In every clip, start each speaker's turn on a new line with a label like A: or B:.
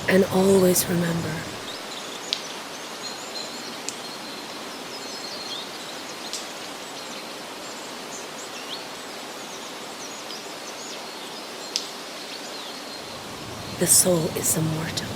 A: And always remember, the soul is immortal.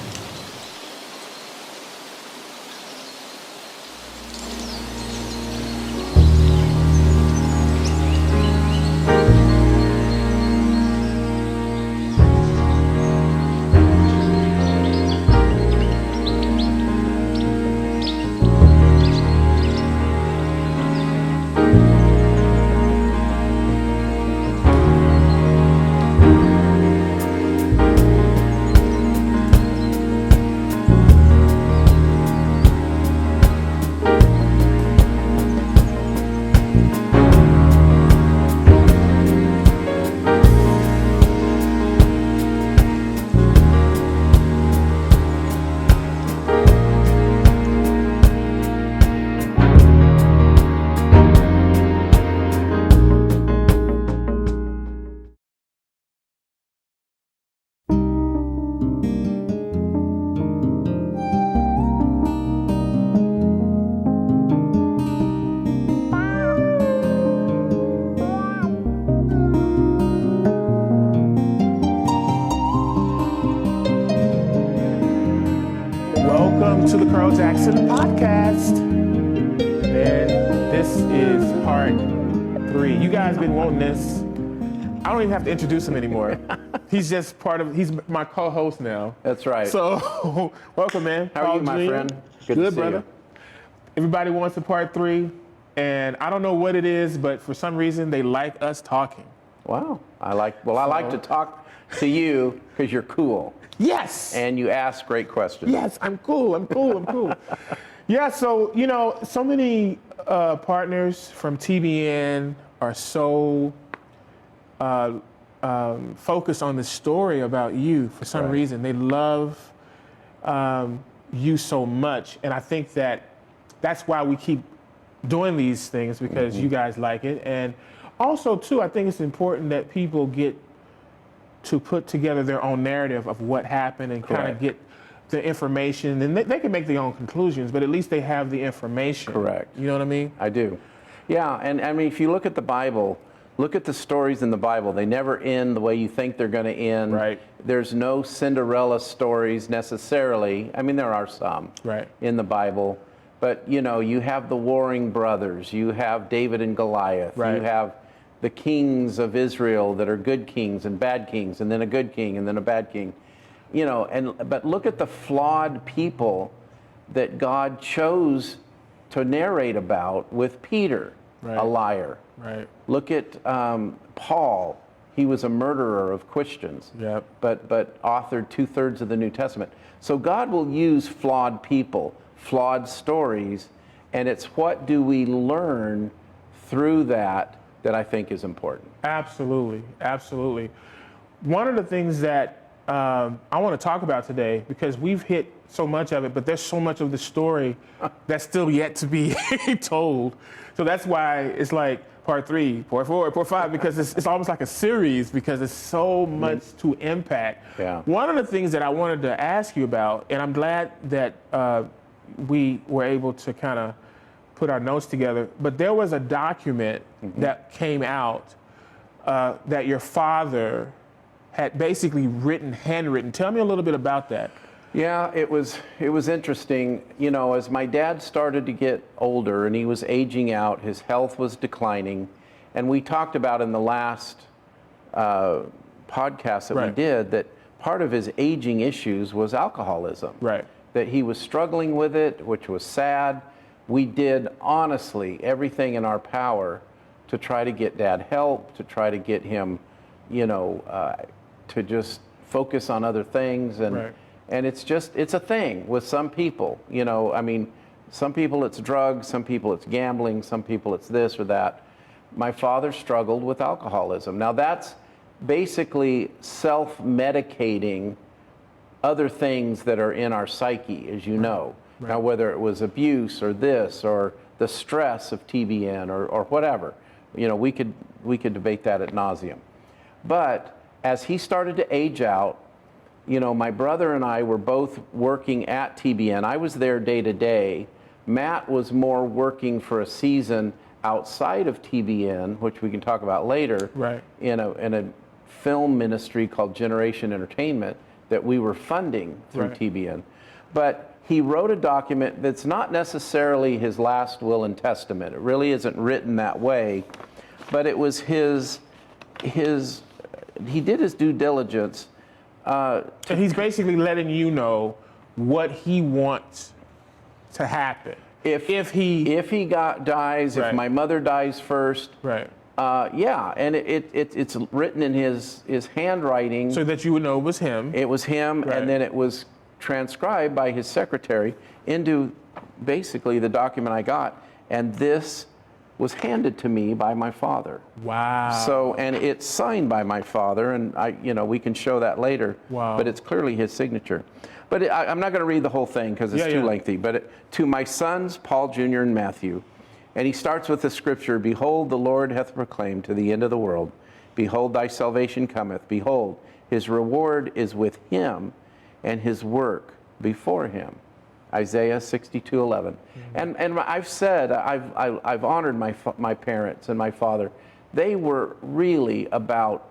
B: Welcome to the Carl Jackson podcast. And this is part 3. You guys been wanting this. I don't even have to introduce him anymore. He's my co-host now.
C: That's right.
B: So, welcome, man.
C: How are you, my friend?
B: Good
C: to see
B: brother.
C: you.
B: Everybody wants a part 3, and I don't know what it is, but for some reason they like us talking.
C: Wow. I like to talk to you because you're cool.
B: Yes.
C: And you ask great questions.
B: Yes, I'm cool. Yeah, so, so many partners from TBN are so focused on the story about you for some reason. They love you so much. And I think that's why we keep doing these things, because you guys like it. And also, too, I think it's important that people get to put together their own narrative of what happened and kind of get the information, and they can make their own conclusions, but at least they have the information.
C: Correct.
B: You know what I mean?
C: I do. Yeah, and I mean, if you look at the Bible, look at the stories in the Bible. They never end the way you think they're going to end.
B: Right.
C: There's no Cinderella stories necessarily. I mean, there are some in the Bible, but you have the warring brothers. You have David and Goliath.
B: Right.
C: You have the kings of Israel that are good kings and bad kings, and then a good king and then a bad king. But look at the flawed people that God chose to narrate about with Peter, a liar.
B: Right.
C: Look at Paul. He was a murderer of Christians, but authored 2/3 of the New Testament. So God will use flawed people, flawed stories, and it's what do we learn through that I think is important.
B: Absolutely. One of the things that I want to talk about today, because we've hit so much of it, but there's so much of the story that's still yet to be told. So that's why it's like part 3, part 4, part 5, because it's almost like a series, because there's so much to impact.
C: Yeah.
B: One of the things that I wanted to ask you about, and I'm glad that we were able to kind of put our notes together, but there was a document that came out that your father had basically handwritten. Tell me a little bit about that.
C: Yeah, it was interesting. As my dad started to get older and he was aging out, his health was declining, and we talked about in the last podcast that we did that part of his aging issues was alcoholism.
B: Right.
C: That he was struggling with it, which was sad. We did, honestly, everything in our power to try to get Dad help, to try to get him, to just focus on other things. And it's a thing with some people. Some people it's drugs, some people it's gambling, some people it's this or that. My father struggled with alcoholism. Now that's basically self-medicating other things that are in our psyche, as you know. Now, whether it was abuse or this or the stress of TBN or whatever, we could debate that ad nauseum. But as he started to age out, my brother and I were both working at TBN. I was there day to day. Matt was more working for a season outside of TBN, which we can talk about later,
B: Right.
C: in a film ministry called Generation Entertainment that we were funding through
B: Right.
C: TBN. But he wrote a document that's not necessarily his last will and testament. It really isn't written that way, but it was he did his due diligence.
B: And he's basically letting you know what he wants to happen. If he
C: dies,
B: Right.
C: if my mother dies first,
B: Right.
C: yeah, and it's written in his handwriting.
B: So that you would know it was him.
C: It was him,
B: Right.
C: and then it was transcribed by his secretary into basically the document I got, and this was handed to me by my father.
B: Wow.
C: So, and it's signed by my father, and we can show that later.
B: Wow.
C: But it's clearly his signature. But I'm not going to read the whole thing because it's too lengthy. But to my sons, Paul Jr. and Matthew, and he starts with the scripture, "Behold, the Lord hath proclaimed to the end of the world, behold, thy salvation cometh. Behold, his reward is with him, and his work before him." Isaiah 62:11. And I've said, I've honored my parents and my father. They were really about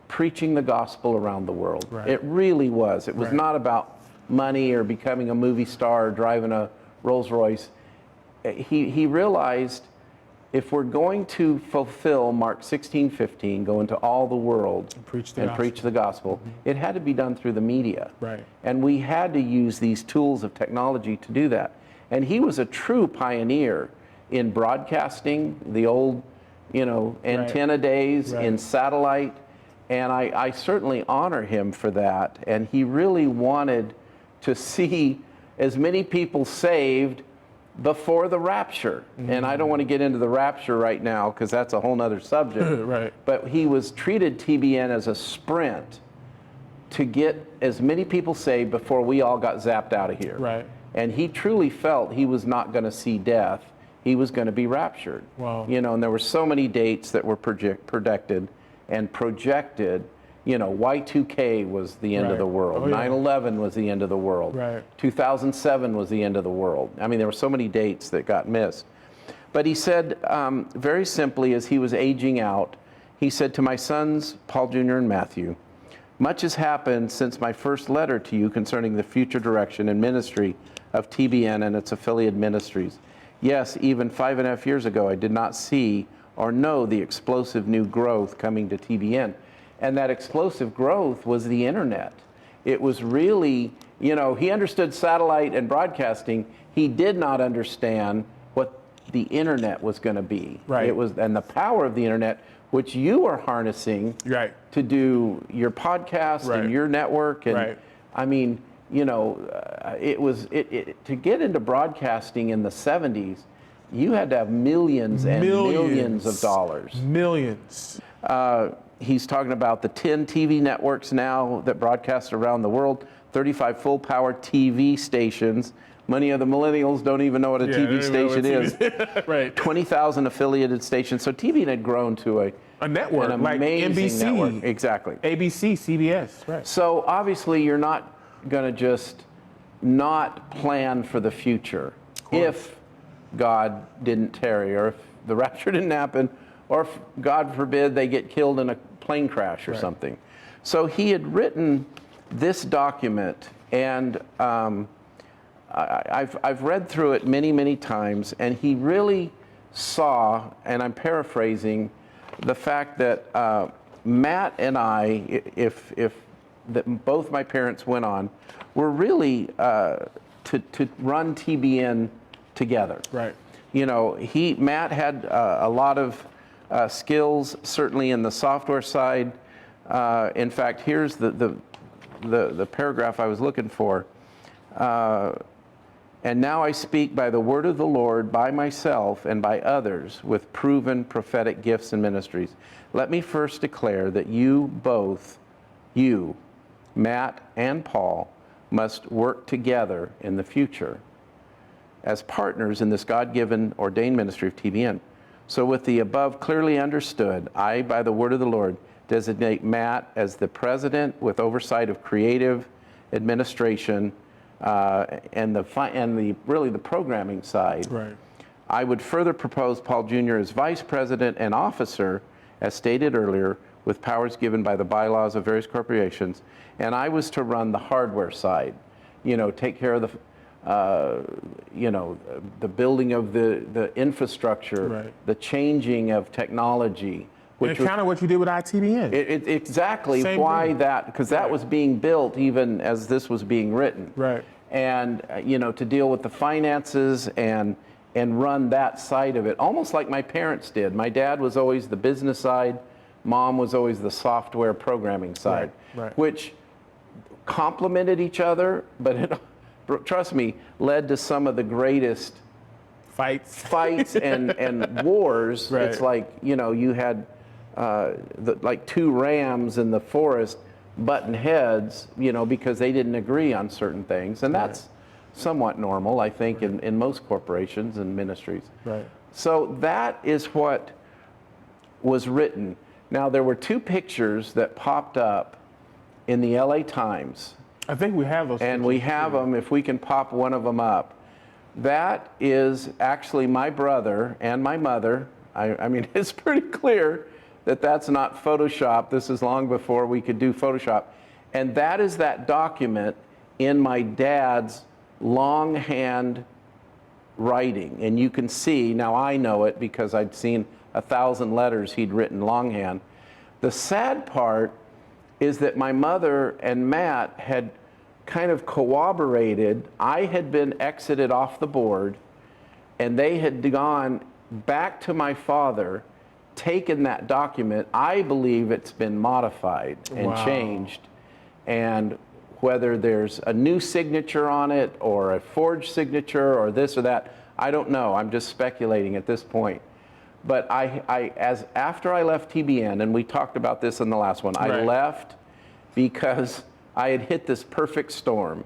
C: preaching the gospel around the world.
B: Right.
C: It really was. It was
B: Right.
C: not about money or becoming a movie star or driving a Rolls Royce. He realized if we're going to fulfill Mark 16:15, go into all the world
B: And preach the
C: and
B: gospel.
C: preach the gospel, it had to be done through the media.
B: Right.
C: And we had to use these tools of technology to do that. And he was a true pioneer in broadcasting, the old, antenna days,
B: Right.
C: in satellite. And I certainly honor him for that. And he really wanted to see as many people saved before the rapture. And I don't want to get into the rapture right now because that's a whole nother subject.
B: Right.
C: But he treated TBN as a sprint to get as many people saved before we all got zapped out of here.
B: Right.
C: And he truly felt he was not going to see death. He was going to be raptured.
B: Wow.
C: And there were so many dates that were predicted and projected. Y2K was the end of
B: Right.
C: the world.
B: Oh, yeah.
C: 9/11 was the end of the world.
B: Right.
C: 2007 was the end of the world. I mean, there were so many dates that got missed. But he said, very simply, as he was aging out, he said, "To my sons, Paul Jr. and Matthew, much has happened since my first letter to you concerning the future direction and ministry of TBN and its affiliate ministries. Yes, even 5.5 years ago, I did not see or know the explosive new growth coming to TBN." And that explosive growth was the internet. It was really, he understood satellite and broadcasting. He did not understand what the internet was going to be.
B: Right.
C: And the power of the internet, which you are harnessing
B: Right.
C: to do your podcast
B: Right.
C: and your network. And
B: Right.
C: I mean, it was to get into broadcasting in the 70s, you had to have millions and millions of dollars.
B: Millions.
C: He's talking about the 10 TV networks now that broadcast around the world, 35 full-power TV stations. Many of the millennials don't even know what a
B: Yeah,
C: TV
B: they don't even know
C: station
B: what
C: is.
B: Right.
C: 20,000 affiliated stations. So TV had grown to
B: A network
C: an
B: like
C: amazing
B: NBC,
C: network. Exactly.
B: ABC, CBS. Right.
C: So obviously you're not going to just not plan for the future if God didn't tarry, or if the rapture didn't happen, or if, God forbid, they get killed in a plane crash or
B: Right.
C: something. So he had written this document, and I've read through it many, many times, and he really saw, and I'm paraphrasing, the fact that Matt and I, if that both my parents went on, were really to run TBN together.
B: Right.
C: Matt had a lot of skills, certainly in the software side. In fact, here's the paragraph I was looking for. And now I speak by the word of the Lord, by myself and by others with proven prophetic gifts and ministries. Let me first declare that you, Matt and Paul, must work together in the future as partners in this God-given ordained ministry of TBN. So with the above clearly understood, I, by the word of the Lord, designate Matt as the president with oversight of creative administration and really the programming side.
B: Right.
C: I would further propose Paul Jr. as vice president and officer, as stated earlier, with powers given by the bylaws of various corporations, and I was to run the hardware side, take care of the building of the infrastructure,
B: Right.
C: the changing of technology.
B: And it's kind of what you did with ITBN.
C: Exactly
B: Same
C: why
B: thing.
C: because that was being built even as this was being written.
B: Right.
C: And to deal with the finances and run that side of it, almost like my parents did. My dad was always the business side, mom was always the software programming side,
B: Right.
C: which complemented each other, but it, trust me, led to some of the greatest fights and wars.
B: Right.
C: It's like, you had like two rams in the forest button heads, because they didn't agree on certain things. And that's somewhat normal, I think, in most corporations and ministries.
B: Right.
C: So that is what was written. Now, there were two pictures that popped up in the LA Times.
B: I think we have those.
C: And we have them, if we can pop one of them up. That is actually my brother and my mother. I mean, it's pretty clear that that's not Photoshop. This is long before we could do Photoshop. And that is that document in my dad's longhand writing. And you can see, now I know it because I'd seen 1,000 letters he'd written longhand. The sad part is that my mother and Matt had kind of corroborated. I had been exited off the board, and they had gone back to my father, taken that document. I believe it's been modified and
B: Wow.
C: changed, and whether there's a new signature on it or a forged signature or this or that, I don't know. I'm just speculating at this point. But after I left TBN, and we talked about this in the last one, I
B: Right.
C: left because I had hit this perfect storm.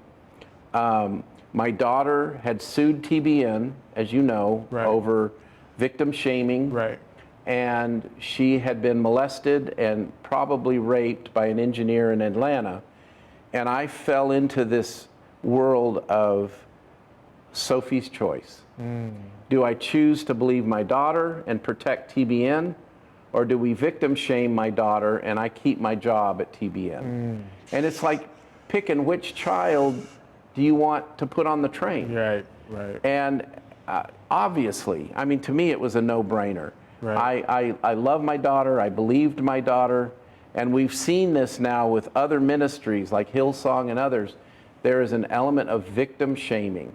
C: My daughter had sued TBN, as you know,
B: Right.
C: over victim shaming.
B: Right.
C: And she had been molested and probably raped by an engineer in Atlanta. And I fell into this world of Sophie's choice. Do I choose to believe my daughter and protect TBN, or do we victim shame my daughter and I keep my job at TBN? And it's like picking which child do you want to put on the train?
B: Right. Right.
C: And obviously, I mean, to me, it was a no-brainer.
B: Right.
C: I love my daughter. I believed my daughter. And we've seen this now with other ministries like Hillsong and others. There is an element of victim shaming,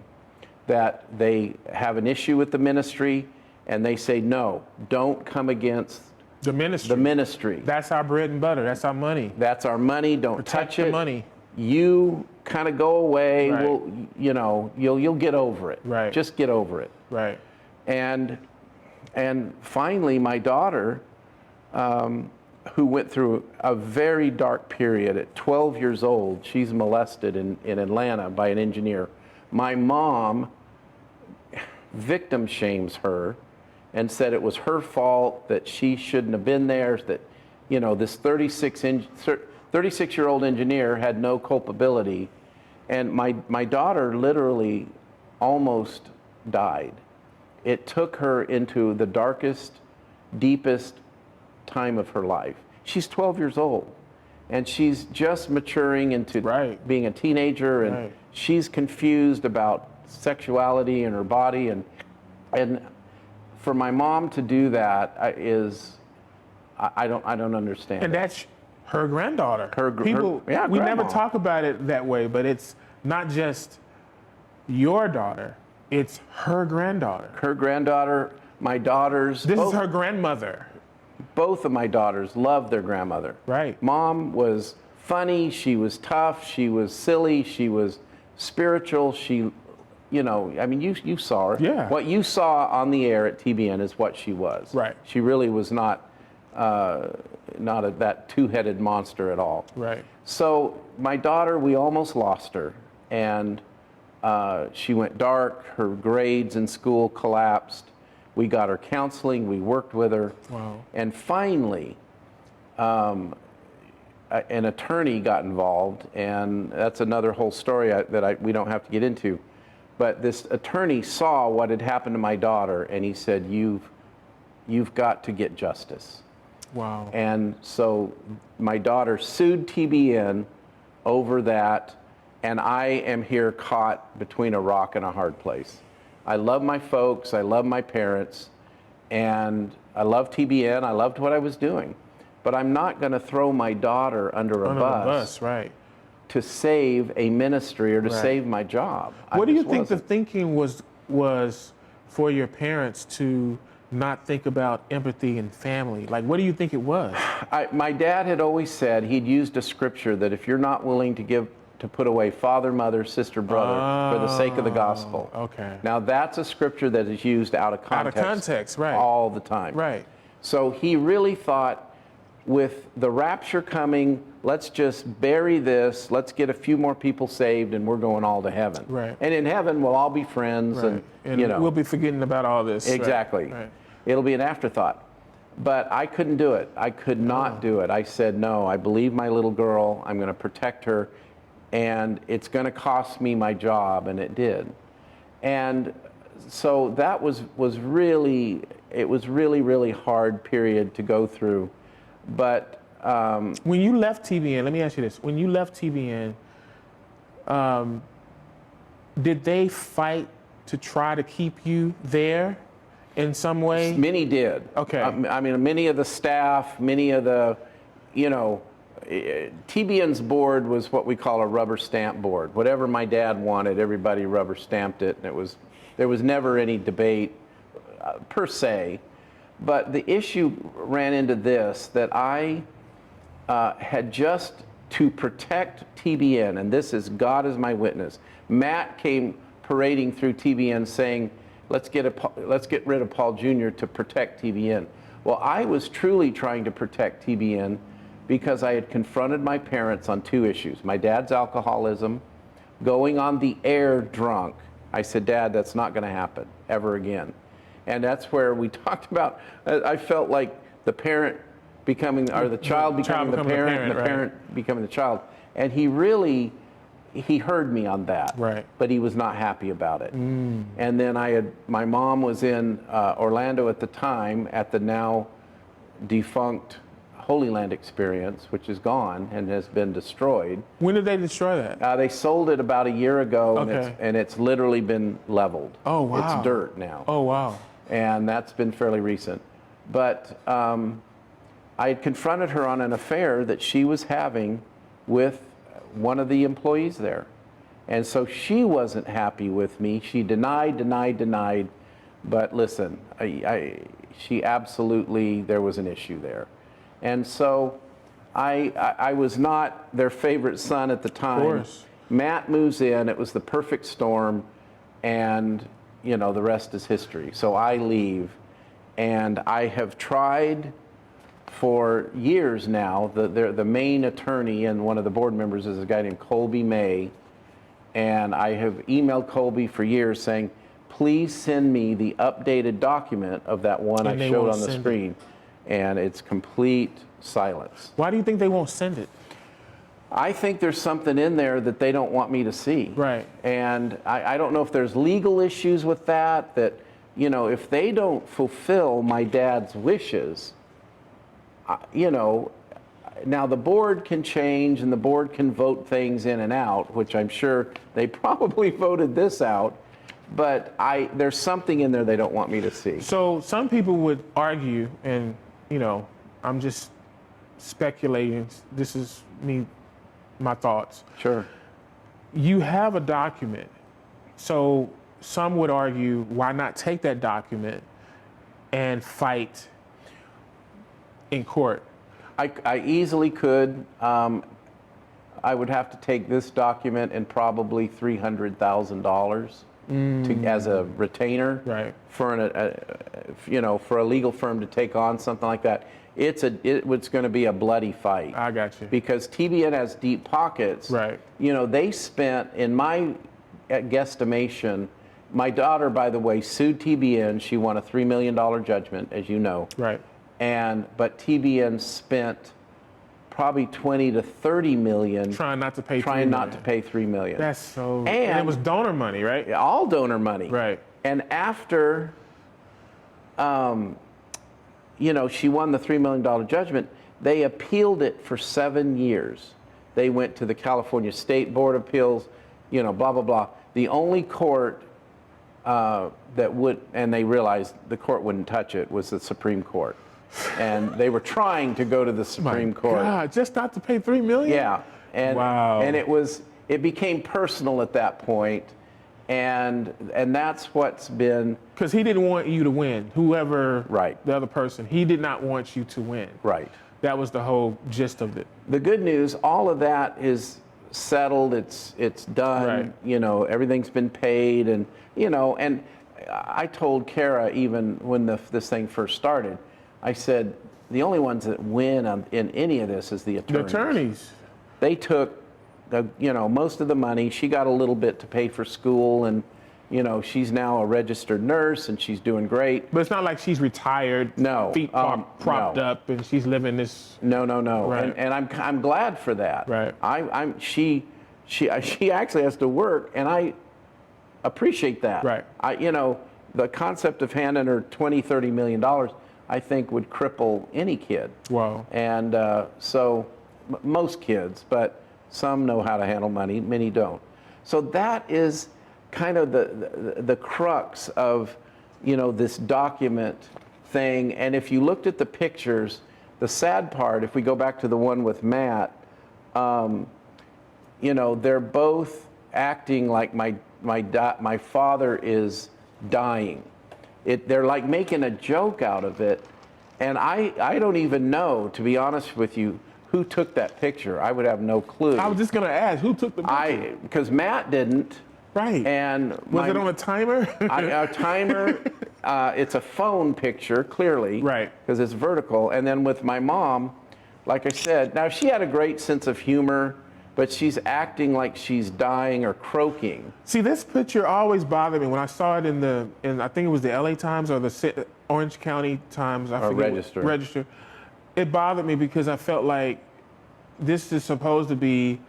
C: that they have an issue with the ministry and they say, no, don't come against
B: The ministry.
C: the ministry.
B: That's our bread and butter. That's our money.
C: That's our money. Don't
B: Protect
C: touch
B: the
C: it.
B: money.
C: You kind of go away.
B: Right.
C: You'll get over it.
B: Right.
C: Just get over it.
B: Right.
C: And finally, my daughter, who went through a very dark period at 12 years old, she's molested in Atlanta by an engineer. My mom victim shames her and said it was her fault, that she shouldn't have been there, that this 36-year-old engineer had no culpability. And my daughter literally almost died. It took her into the darkest, deepest time of her life. She's 12 years old, and she's just maturing into
B: Right.
C: being a teenager, and
B: Right.
C: she's confused about sexuality and her body, and for my mom to do that I don't understand.
B: And that's her granddaughter. People,
C: yeah,
B: we
C: grandma.
B: never talk about it that way, but it's not just your daughter, it's her granddaughter.
C: Her granddaughter, my daughters.
B: This is her grandmother.
C: Both of my daughters love their grandmother.
B: Right.
C: Mom was funny, she was tough, she was silly, she was spiritual, I mean, you saw her.
B: Yeah.
C: What you saw on the air at TBN is what she was.
B: Right.
C: She really was not that two-headed monster at all.
B: Right.
C: So my daughter, we almost lost her, and she went dark. Her grades in school collapsed. We got her counseling. We worked with her.
B: Wow.
C: And finally, an attorney got involved, and that's another whole story we don't have to get into. But this attorney saw what had happened to my daughter, and he said, you've got to get justice.
B: Wow.
C: And so my daughter sued TBN over that, and I am here caught between a rock and a hard place. I love my folks, I love my parents, and I love TBN, I loved what I was doing. But I'm not going to throw my daughter under a bus,
B: right,
C: to save a ministry or to save my job.
B: What do you think the thinking was for your parents to not think about empathy and family? Like, what do you think it was?
C: My dad had always said, he'd used a scripture that if you're not willing to put away father, mother, sister, brother for the sake of the gospel.
B: Okay.
C: Now that's a scripture that is used out of context,
B: right,
C: all the time.
B: Right.
C: So he really thought, with the rapture coming, let's just bury this, let's get a few more people saved, and we're going all to heaven.
B: Right.
C: And in heaven, we'll all be friends,
B: and
C: and
B: we'll be forgetting about all this.
C: Exactly.
B: Right.
C: It'll be an afterthought. But I couldn't do it. I could not do it. I said, no, I believe my little girl, I'm going to protect her, and it's going to cost me my job, and it did. And so that was really, it was really hard period to go through. But
B: when you left TBN, let me ask you this: when you left TBN, did they fight to try to keep you there in some way?
C: Many did.
B: Okay.
C: I mean, many of the staff, many of the, TBN's board was what we call a rubber stamp board. Whatever my dad wanted, everybody rubber stamped it, and there was never any debate per se. But the issue ran into this, that I had just, to protect TBN, and this is God is my witness. Matt came parading through TBN saying, let's get rid of Paul Jr. to protect TBN. Well, I was truly trying to protect TBN because I had confronted my parents on two issues. My dad's alcoholism, going on the air drunk. I said, Dad, that's not going to happen ever again. And that's where we talked about, I felt like the parent becoming, or the child becoming the parent, and the parent becoming the child. And he heard me on that,
B: right,
C: but he was not happy about it. And then my mom was in Orlando at the time at the now defunct Holy Land Experience, which is gone and has been destroyed.
B: When did they destroy that?
C: They sold it about a year ago,
B: okay,
C: and it's literally been leveled.
B: Oh, wow.
C: It's dirt now.
B: Oh, wow.
C: And that's been fairly recent. But I had confronted her on an affair that she was having with one of the employees there. And so she wasn't happy with me. She denied. But listen, she absolutely, there was an issue there. And so I was not their favorite son at the time.
B: Of course.
C: Matt moves in, it was the perfect storm, and the rest is history. So I leave, and I have tried for years now. The main attorney and one of the board members is a guy named Colby May, and I have emailed Colby for years saying, please send me the updated document of that one I showed on the screen. And it's complete silence.
B: Why do you think they won't send it?
C: I think there's something in there that they don't want me to see.
B: Right.
C: And I don't know if there's legal issues with that, if they don't fulfill my dad's wishes, now the board can change and the board can vote things in and out, which I'm sure they probably voted this out, but there's something in there they don't want me to see.
B: So some people would argue, and I'm just speculating, this is my thoughts.
C: Sure.
B: You have a document, so some would argue, why not take that document and fight in court?
C: I easily could. I would have to take this document and probably $300,000 as a retainer,
B: right,
C: for for a legal firm to take on something like that. It's going to be a bloody fight.
B: I got you.
C: Because TBN has deep pockets.
B: Right.
C: They spent, in my guesstimation, my daughter, by the way, sued TBN. She won a $3 million judgment, as you know.
B: Right.
C: But TBN spent probably 20 to 30 million
B: Trying not to pay.
C: trying
B: $3
C: not
B: million.
C: to pay 3 million.
B: That's so. And
C: And-
B: it was donor money, right?
C: All donor money.
B: Right.
C: And after, she won the $3 million judgment, they appealed it for 7 years. They went to the California State Board of Appeals, blah, blah, blah. The only court that would, and they realized the court wouldn't touch it, was the Supreme Court. And they were trying to go to the Supreme Court.
B: God, just not to pay $3 million?
C: Yeah. And,
B: wow.
C: And it became personal at that point. And that's what's been.
B: Because he didn't want you to win, whoever
C: Right.
B: the other person. He did not want you to win.
C: Right.
B: That was the whole gist of it.
C: The good news, all of that is settled. It's done.
B: Right.
C: Everything's been paid, and and I told Kara even when this thing first started, I said the only ones that win in any of this is the attorneys.
B: The attorneys.
C: They took most of the money. She got a little bit to pay for school, and she's now a registered nurse and she's doing great.
B: But it's not like she's retired,
C: No,
B: feet propped
C: no.
B: up, and she's living this.
C: No.
B: Right.
C: And I'm glad for that.
B: Right.
C: She actually has to work, and I appreciate that.
B: Right.
C: The concept of handing her $20-30 million, I think would cripple any kid.
B: Wow.
C: And so most kids, but some know how to handle money, many don't. So that is kind of the crux of this document thing. And if you looked at the pictures, the sad part, if we go back to the one with Matt, they're both acting like my father is dying. They're like making a joke out of it. And I don't even know, to be honest with you, who took that picture. I would have no clue.
B: I was just going to ask, who took the picture?
C: Because Matt didn't.
B: Right.
C: And
B: was it on a timer?
C: A timer. It's a phone picture, clearly.
B: Right.
C: Because it's vertical. And then with my mom, like I said, now she had a great sense of humor, but she's acting like she's dying or croaking.
B: See, this picture always bothered me when I saw it in I think it was the LA Times or the Orange County Times. I forget. Register. It bothered me because I felt like this is supposed to be,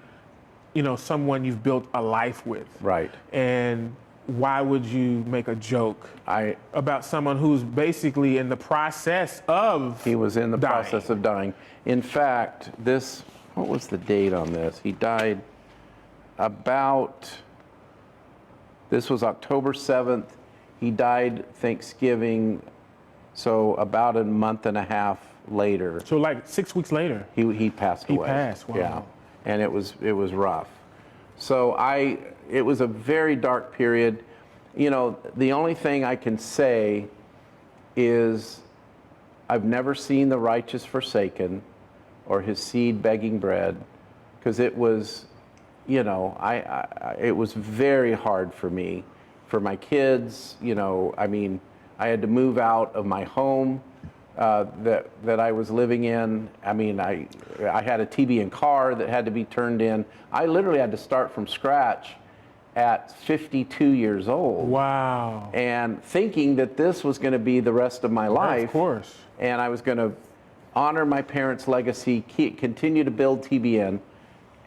B: someone you've built a life with.
C: Right.
B: And why would you make a joke about someone who's basically in the process of
C: He was in the
B: dying.
C: process of dying. In fact, what was the date on this? He died this was October 7th. He died Thanksgiving, so about a month and a half later.
B: So like 6 weeks later.
C: He passed away.
B: He passed, wow.
C: Yeah, and it was rough. So it was a very dark period. The only thing I can say is I've never seen the righteous forsaken or his seed begging bread, because it was, it was very hard for me, for my kids. I had to move out of my home that I was living in. I had a TBN car that had to be turned in. I literally had to start from scratch at 52 years old.
B: Wow.
C: And thinking that this was going to be the rest of my life.
B: Of course.
C: And I was going to honor my parents' legacy, continue to build TBN,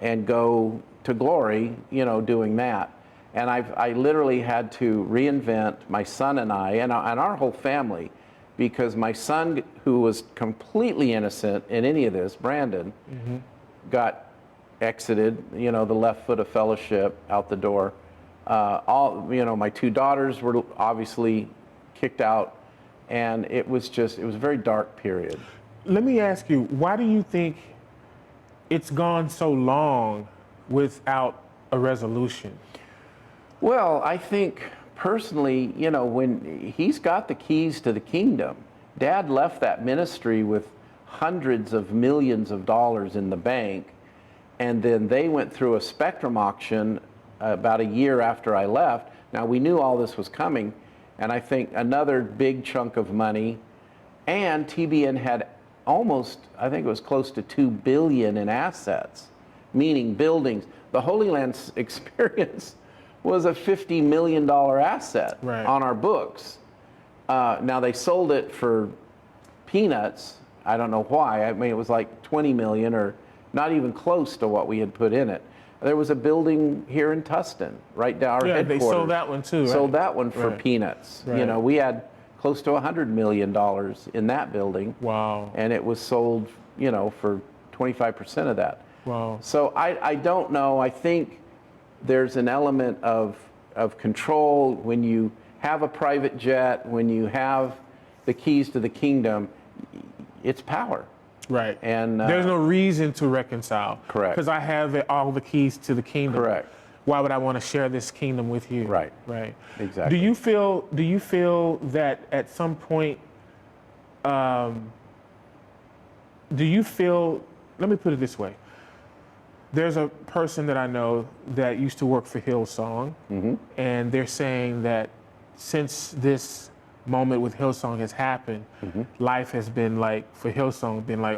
C: and go to glory, doing that. And I literally had to reinvent my son and I, and our whole family, because my son, who was completely innocent in any of this, Brandon, got exited, the left foot of fellowship out the door. My two daughters were obviously kicked out, and it was a very dark period.
B: Let me ask you, why do you think it's gone so long without a resolution?
C: Well, I think personally, when he's got the keys to the kingdom, Dad left that ministry with hundreds of millions of dollars in the bank, and then they went through a Spectrum auction about a year after I left. Now, we knew all this was coming, and I think another big chunk of money, and TBN had I think it was close to $2 billion in assets, meaning buildings. The Holy Land experience was a $50 million asset on our books. Now, they sold it for peanuts. I don't know why. It was like 20 million or not even close to what we had put in it. There was a building here in Tustin, right down our headquarters.
B: They sold that one too, right?
C: Sold that one for
B: Right.
C: peanuts.
B: Right.
C: You know, we had close to $100 million in that building.
B: Wow.
C: And it was sold, you know, for 25% of that.
B: Wow.
C: So I don't know. I think there's an element of control when you have a private jet, when you have the keys to the kingdom, it's power.
B: Right.
C: And
B: there's no reason to reconcile.
C: Correct.
B: Because I have all the keys to the kingdom.
C: Correct.
B: Why would I want to share this kingdom with you?
C: Right.
B: Right.
C: Exactly.
B: Do you feel that at some point, do you feel, let me put it this way. There's a person that I know that used to work for Hillsong, and they're saying that since this moment with Hillsong has happened, life has been like, for Hillsong, been like,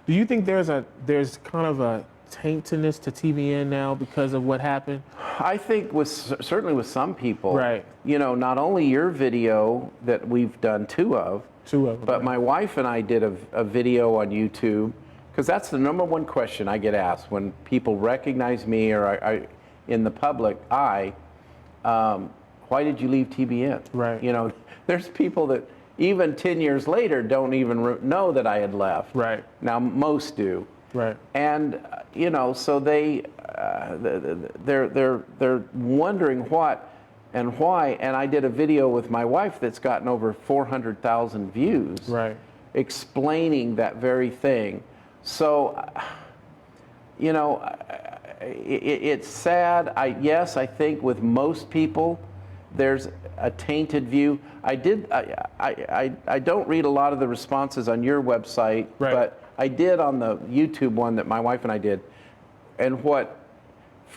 B: do you think there's kind of a taintedness to TBN now because of what happened?
C: I think certainly with some people,
B: Right.
C: You know, not only your video that we've done two of
B: them,
C: but
B: right.
C: my wife and I did a video on YouTube, because that's the number one question I get asked when people recognize me or I in the public eye. Why did you leave TBN?
B: Right.
C: You know, there's people that even 10 years later don't even know that I had left.
B: Right.
C: Now most do.
B: Right.
C: And you know, so they're wondering what and why. And I did a video with my wife that's gotten over 400,000 views.
B: Right.
C: Explaining that very thing. So, you know, it's sad. Yes, I think with most people, there's a tainted view. I don't read a lot of the responses on your website,
B: Right.
C: but I did on the YouTube one that my wife and I did. And what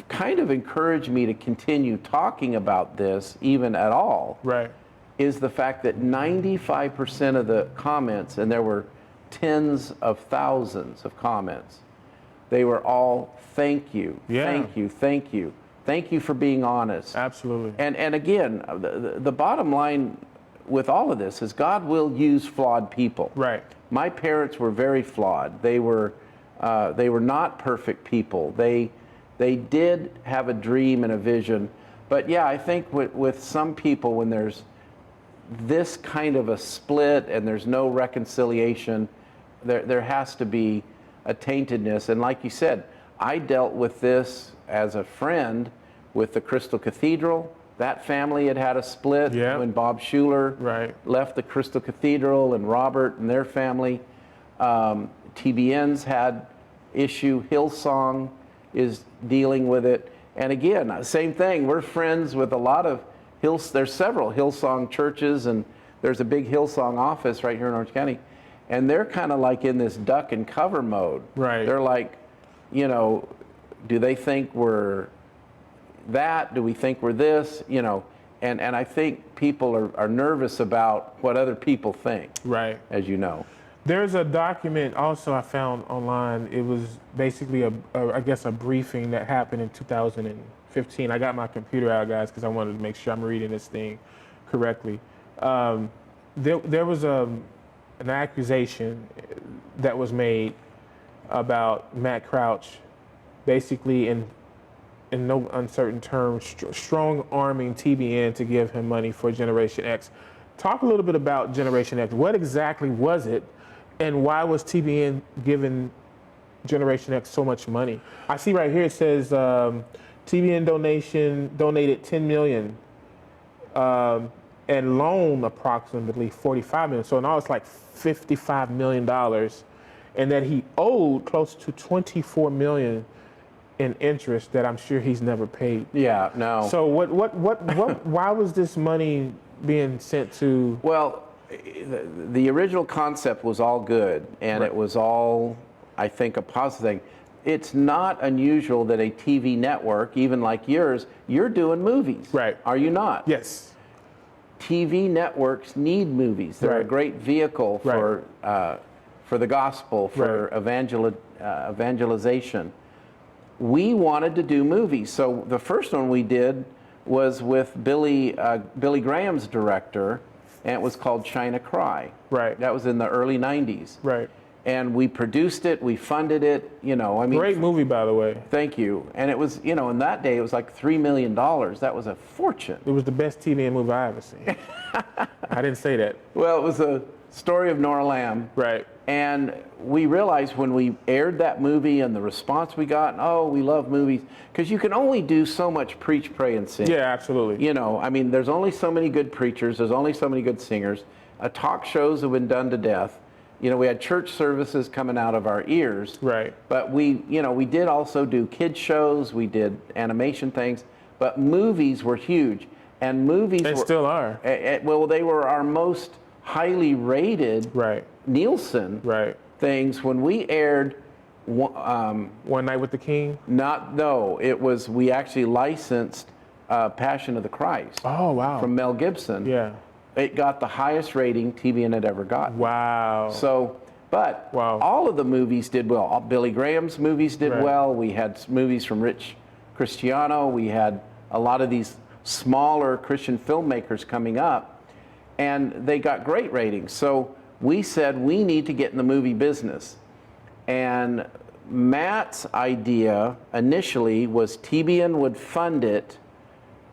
C: kind of encouraged me to continue talking about this, even at all,
B: Right.
C: is the fact that 95% of the comments, and there were tens of thousands of comments, they were all thank you,
B: Yeah.
C: thank you, thank you, thank you for being honest.
B: Absolutely.
C: And again, the bottom line with all of this is God will use flawed people.
B: Right.
C: My parents were very flawed. They were not perfect people. They did have a dream and a vision. But yeah, I think with some people, when there's this kind of a split and there's no reconciliation, there has to be a taintedness. And like you said, I dealt with this as a friend with the Crystal Cathedral. That family had a split when Bob Schuler
B: Right.
C: left the Crystal Cathedral, and Robert and their family. TBN's had issue. Hillsong is dealing with it. And again, same thing. We're friends with a lot of there's several Hillsong churches, and there's a big Hillsong office right here in Orange County. And they're kind of like in this duck and cover mode.
B: Right.
C: They're like, you know, do they think we're that? Do we think we're this? You know, and I think people are nervous about what other people think.
B: Right.
C: As you know.
B: There's a document also I found online. It was basically I guess a briefing that happened in 2015. I got my computer out, guys, because I wanted to make sure I'm reading this thing correctly. There was an accusation that was made about Matt Crouch, basically in no uncertain terms, strong arming TBN to give him money for Generation X. Talk a little bit about Generation X. What exactly was it, and why was TBN giving Generation X so much money? I see right here it says TBN donated $10 million and loaned approximately $45 million. So now it's like $55 million, and that he owed close to $24 million in interest that I'm sure he's never paid.
C: Yeah, no.
B: So why was this money being sent to?
C: Well, the original concept was all good, and
B: Right.
C: it was all, I think, a positive thing. It's not unusual that a TV network, even like yours, you're doing movies.
B: Right.
C: Are you not?
B: Yes.
C: TV networks need movies. They're a
B: Right.
C: great vehicle for the gospel, for
B: Right.
C: evangelization. We wanted to do movies, so the first one we did was with Billy Graham's director, and it was called China Cry.
B: Right.
C: That was in the early 90s.
B: Right.
C: and we produced it, we funded it, you know, I mean.
B: Great movie, by the way.
C: Thank you. And it was, you know, in that day, it was like $3 million. That was a fortune.
B: It was the best TVN movie I ever seen. I didn't say that.
C: Well, it was a story of Nora Lamb.
B: Right.
C: And we realized when we aired that movie and the response we got, oh, we love movies, because you can only do so much preach, pray, and sing.
B: Yeah, absolutely.
C: You know, I mean, there's only so many good preachers, there's only so many good singers. Talk shows have been done to death. You know, we had church services coming out of our ears.
B: Right.
C: But we, you know, we did also do kid shows, we did animation things, but movies were huge. And movies
B: They still are.
C: well, they were our most highly rated
B: Right.
C: Nielsen
B: Right.
C: things when we aired.
B: One Night with the King.
C: We actually licensed Passion of the Christ.
B: Oh, wow.
C: From Mel Gibson.
B: Yeah.
C: It got the highest rating TVN had ever gotten.
B: Wow.
C: So, but
B: Wow.
C: all of the movies did well. All Billy Graham's movies did
B: Right.
C: well. We had movies from Rich Cristiano. We had a lot of these smaller Christian filmmakers coming up, and they got great ratings. So we said we need to get in the movie business. And Matt's idea initially was TBN would fund it.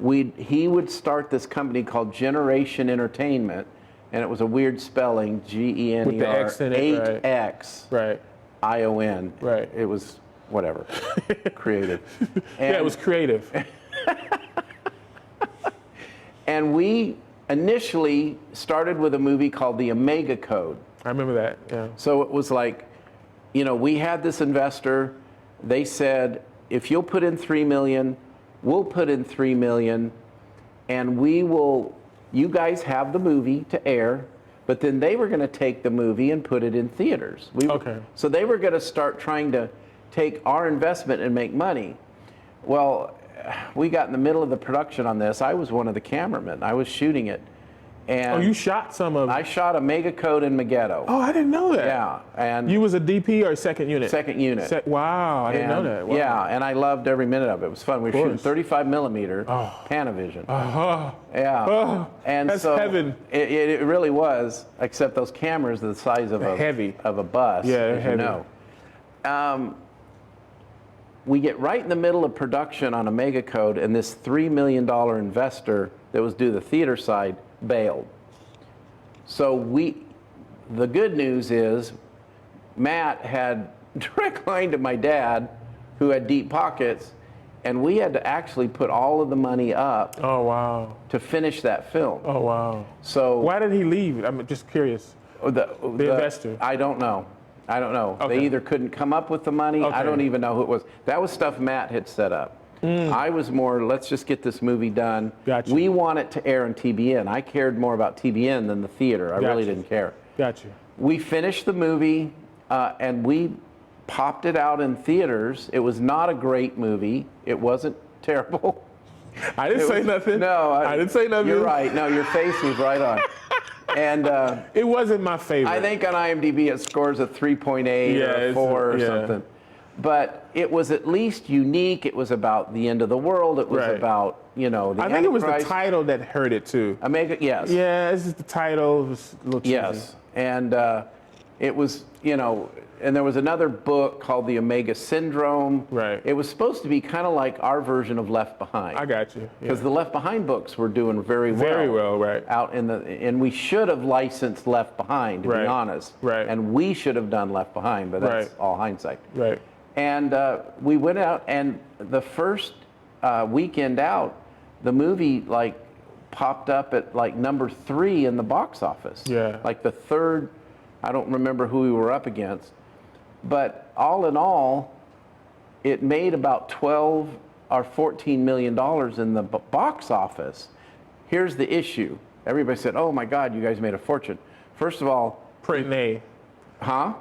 C: He would start this company called Generation Entertainment, and it was a weird spelling, GENER,
B: With the X in it, right.
C: 8X
B: Right.
C: ION.
B: Right.
C: It was whatever, creative.
B: Yeah, it was creative.
C: And we initially started with a movie called The Omega Code.
B: I remember that. Yeah.
C: So it was like, you know, we had this investor. They said, if you'll put in $3 million, we'll put in $3 million, and you guys have the movie to air, but then they were going to take the movie and put it in theaters.
B: Okay.
C: So they were going to start trying to take our investment and make money. Well, we got in the middle of the production on this. I was one of the cameramen. I was shooting it. And
B: Oh, you shot some of.
C: I shot Omega Code in Megiddo.
B: Oh, I didn't know that.
C: Yeah, and
B: You was a DP or second unit?
C: second unit.
B: Wow, I didn't know
C: And,
B: that. Wow.
C: Yeah, and I loved every minute of it. It was fun. We were shooting
B: course.
C: 35 millimeter Panavision.
B: Oh,
C: Yeah,
B: oh,
C: and
B: that's
C: so
B: heaven.
C: It really was. Except those cameras, the size of
B: heavy.
C: of a bus.
B: Yeah, they're
C: as
B: heavy.
C: You know. We get right in the middle of production on Omega Code, and this $3 million investor that was due the theater side bailed. So the good news is Matt had direct line to my dad, who had deep pockets, and we had to actually put all of the money up
B: Oh, wow.
C: to finish that film.
B: Oh, wow.
C: So
B: Why did he leave? I'm just curious.
C: the
B: investor.
C: I don't know.
B: Okay.
C: They either couldn't come up with the money. I
B: Okay.
C: don't even know who it was. That was stuff Matt had set up. I was more, let's just get this movie done.
B: Gotcha.
C: We want it to air on TBN. I cared more about TBN than the theater. I really
B: Gotcha.
C: didn't care.
B: Gotcha.
C: We finished the movie and we popped it out in theaters. It was not a great movie. It wasn't terrible.
B: I didn't say nothing.
C: No,
B: I didn't say nothing.
C: You're right. No, your face was right on. And
B: It wasn't my favorite.
C: I think on IMDb it scores a 3.8
B: Yeah,
C: or a
B: it's-
C: 4 or
B: yeah.
C: something. But it was at least unique. It was about the end of the world. It was
B: Right.
C: about, you know, the
B: I think it was the
C: Antichrist.
B: title that hurt it too.
C: Omega, yes.
B: Yeah, it's just the title. It was a little cheesy.
C: Yes. And it was, you know, and there was another book called The Omega Syndrome.
B: Right.
C: It was supposed to be kind of like our version of Left Behind.
B: I got you. Yeah.
C: Because the Left Behind books were doing very well.
B: Very well, right.
C: Out in and we should have licensed Left Behind, to
B: Right.
C: be honest.
B: Right.
C: And we should have done Left Behind, but that's
B: Right.
C: all hindsight.
B: Right.
C: And we went out, and the first weekend out, the movie like popped up at like number 3 in the box office.
B: Yeah.
C: Like the third, I don't remember who we were up against, but all in all, it made about 12 or 14 million dollars in the box office. Here's the issue. Everybody said, "Oh my God, you guys made a fortune." First of all,
B: Print and A.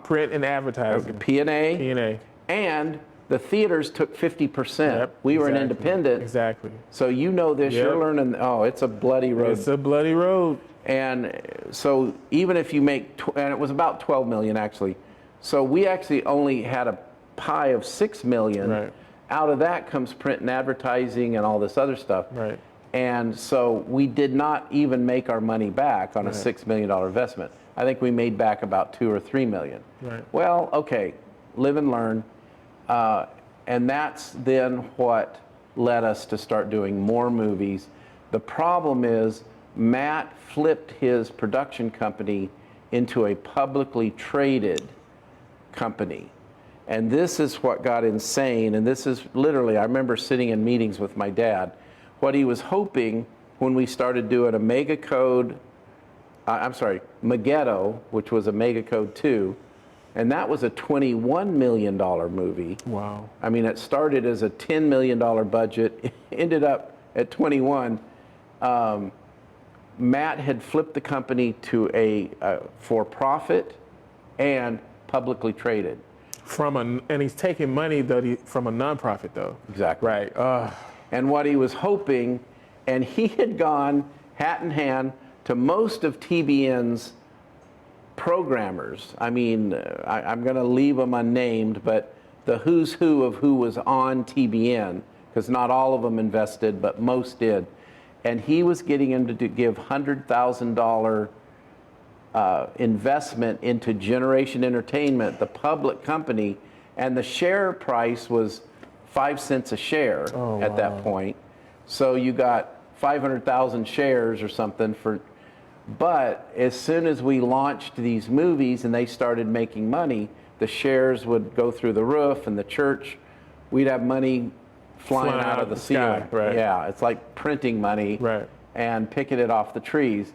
B: Print and advertising.
C: P&A.
B: P&A.
C: And the theaters took 50%.
B: Yep,
C: We were an
B: exactly.
C: independent.
B: Exactly.
C: So you know this,
B: Yep.
C: you're learning, oh, it's a bloody road.
B: It's a bloody road.
C: And so even if you make, and it was about 12 million actually. So we actually only had a pie of 6 million.
B: Right.
C: Out of that comes print and advertising and all this other stuff.
B: Right.
C: And so we did not even make our money back on a $6 million investment. I think we made back about 2 or 3 million.
B: Right.
C: Well, okay, live and learn. And that's then what led us to start doing more movies. The problem is Matt flipped his production company into a publicly traded company. And this is what got insane. And this is literally, I remember sitting in meetings with my dad. What he was hoping when we started doing a Megiddo, which was a Megacode 2, and that was a $21 million movie.
B: Wow.
C: I mean, it started as a $10 million budget, ended up at 21. Matt had flipped the company to a for-profit and publicly traded.
B: And he's taking money from a nonprofit though.
C: Exactly.
B: Right.
C: And what he was hoping, and he had gone hat in hand to most of TBN's programmers. I mean, I'm going to leave them unnamed, but the who's who of who was on TBN, because not all of them invested, but most did. And he was getting him to give $100,000 investment into Generation Entertainment, the public company, and the share price was 5 cents a share at that point. So you got 500,000 shares or something for. But as soon as we launched these movies and they started making money, the shares would go through the roof, and the church, we'd have money flying out of the ceiling.
B: Sky, right.
C: Yeah, it's like printing money and picking it off the trees.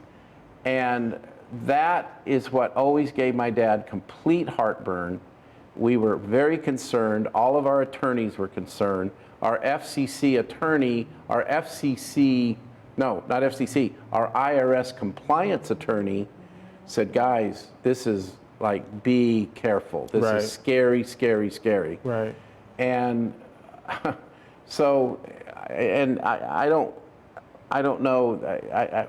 C: And that is what always gave my dad complete heartburn. We were very concerned. All of our attorneys were concerned. Our FCC attorney, our IRS compliance attorney said, guys, this is like, be careful. This is scary, scary, scary.
B: Right.
C: And so, and I don't know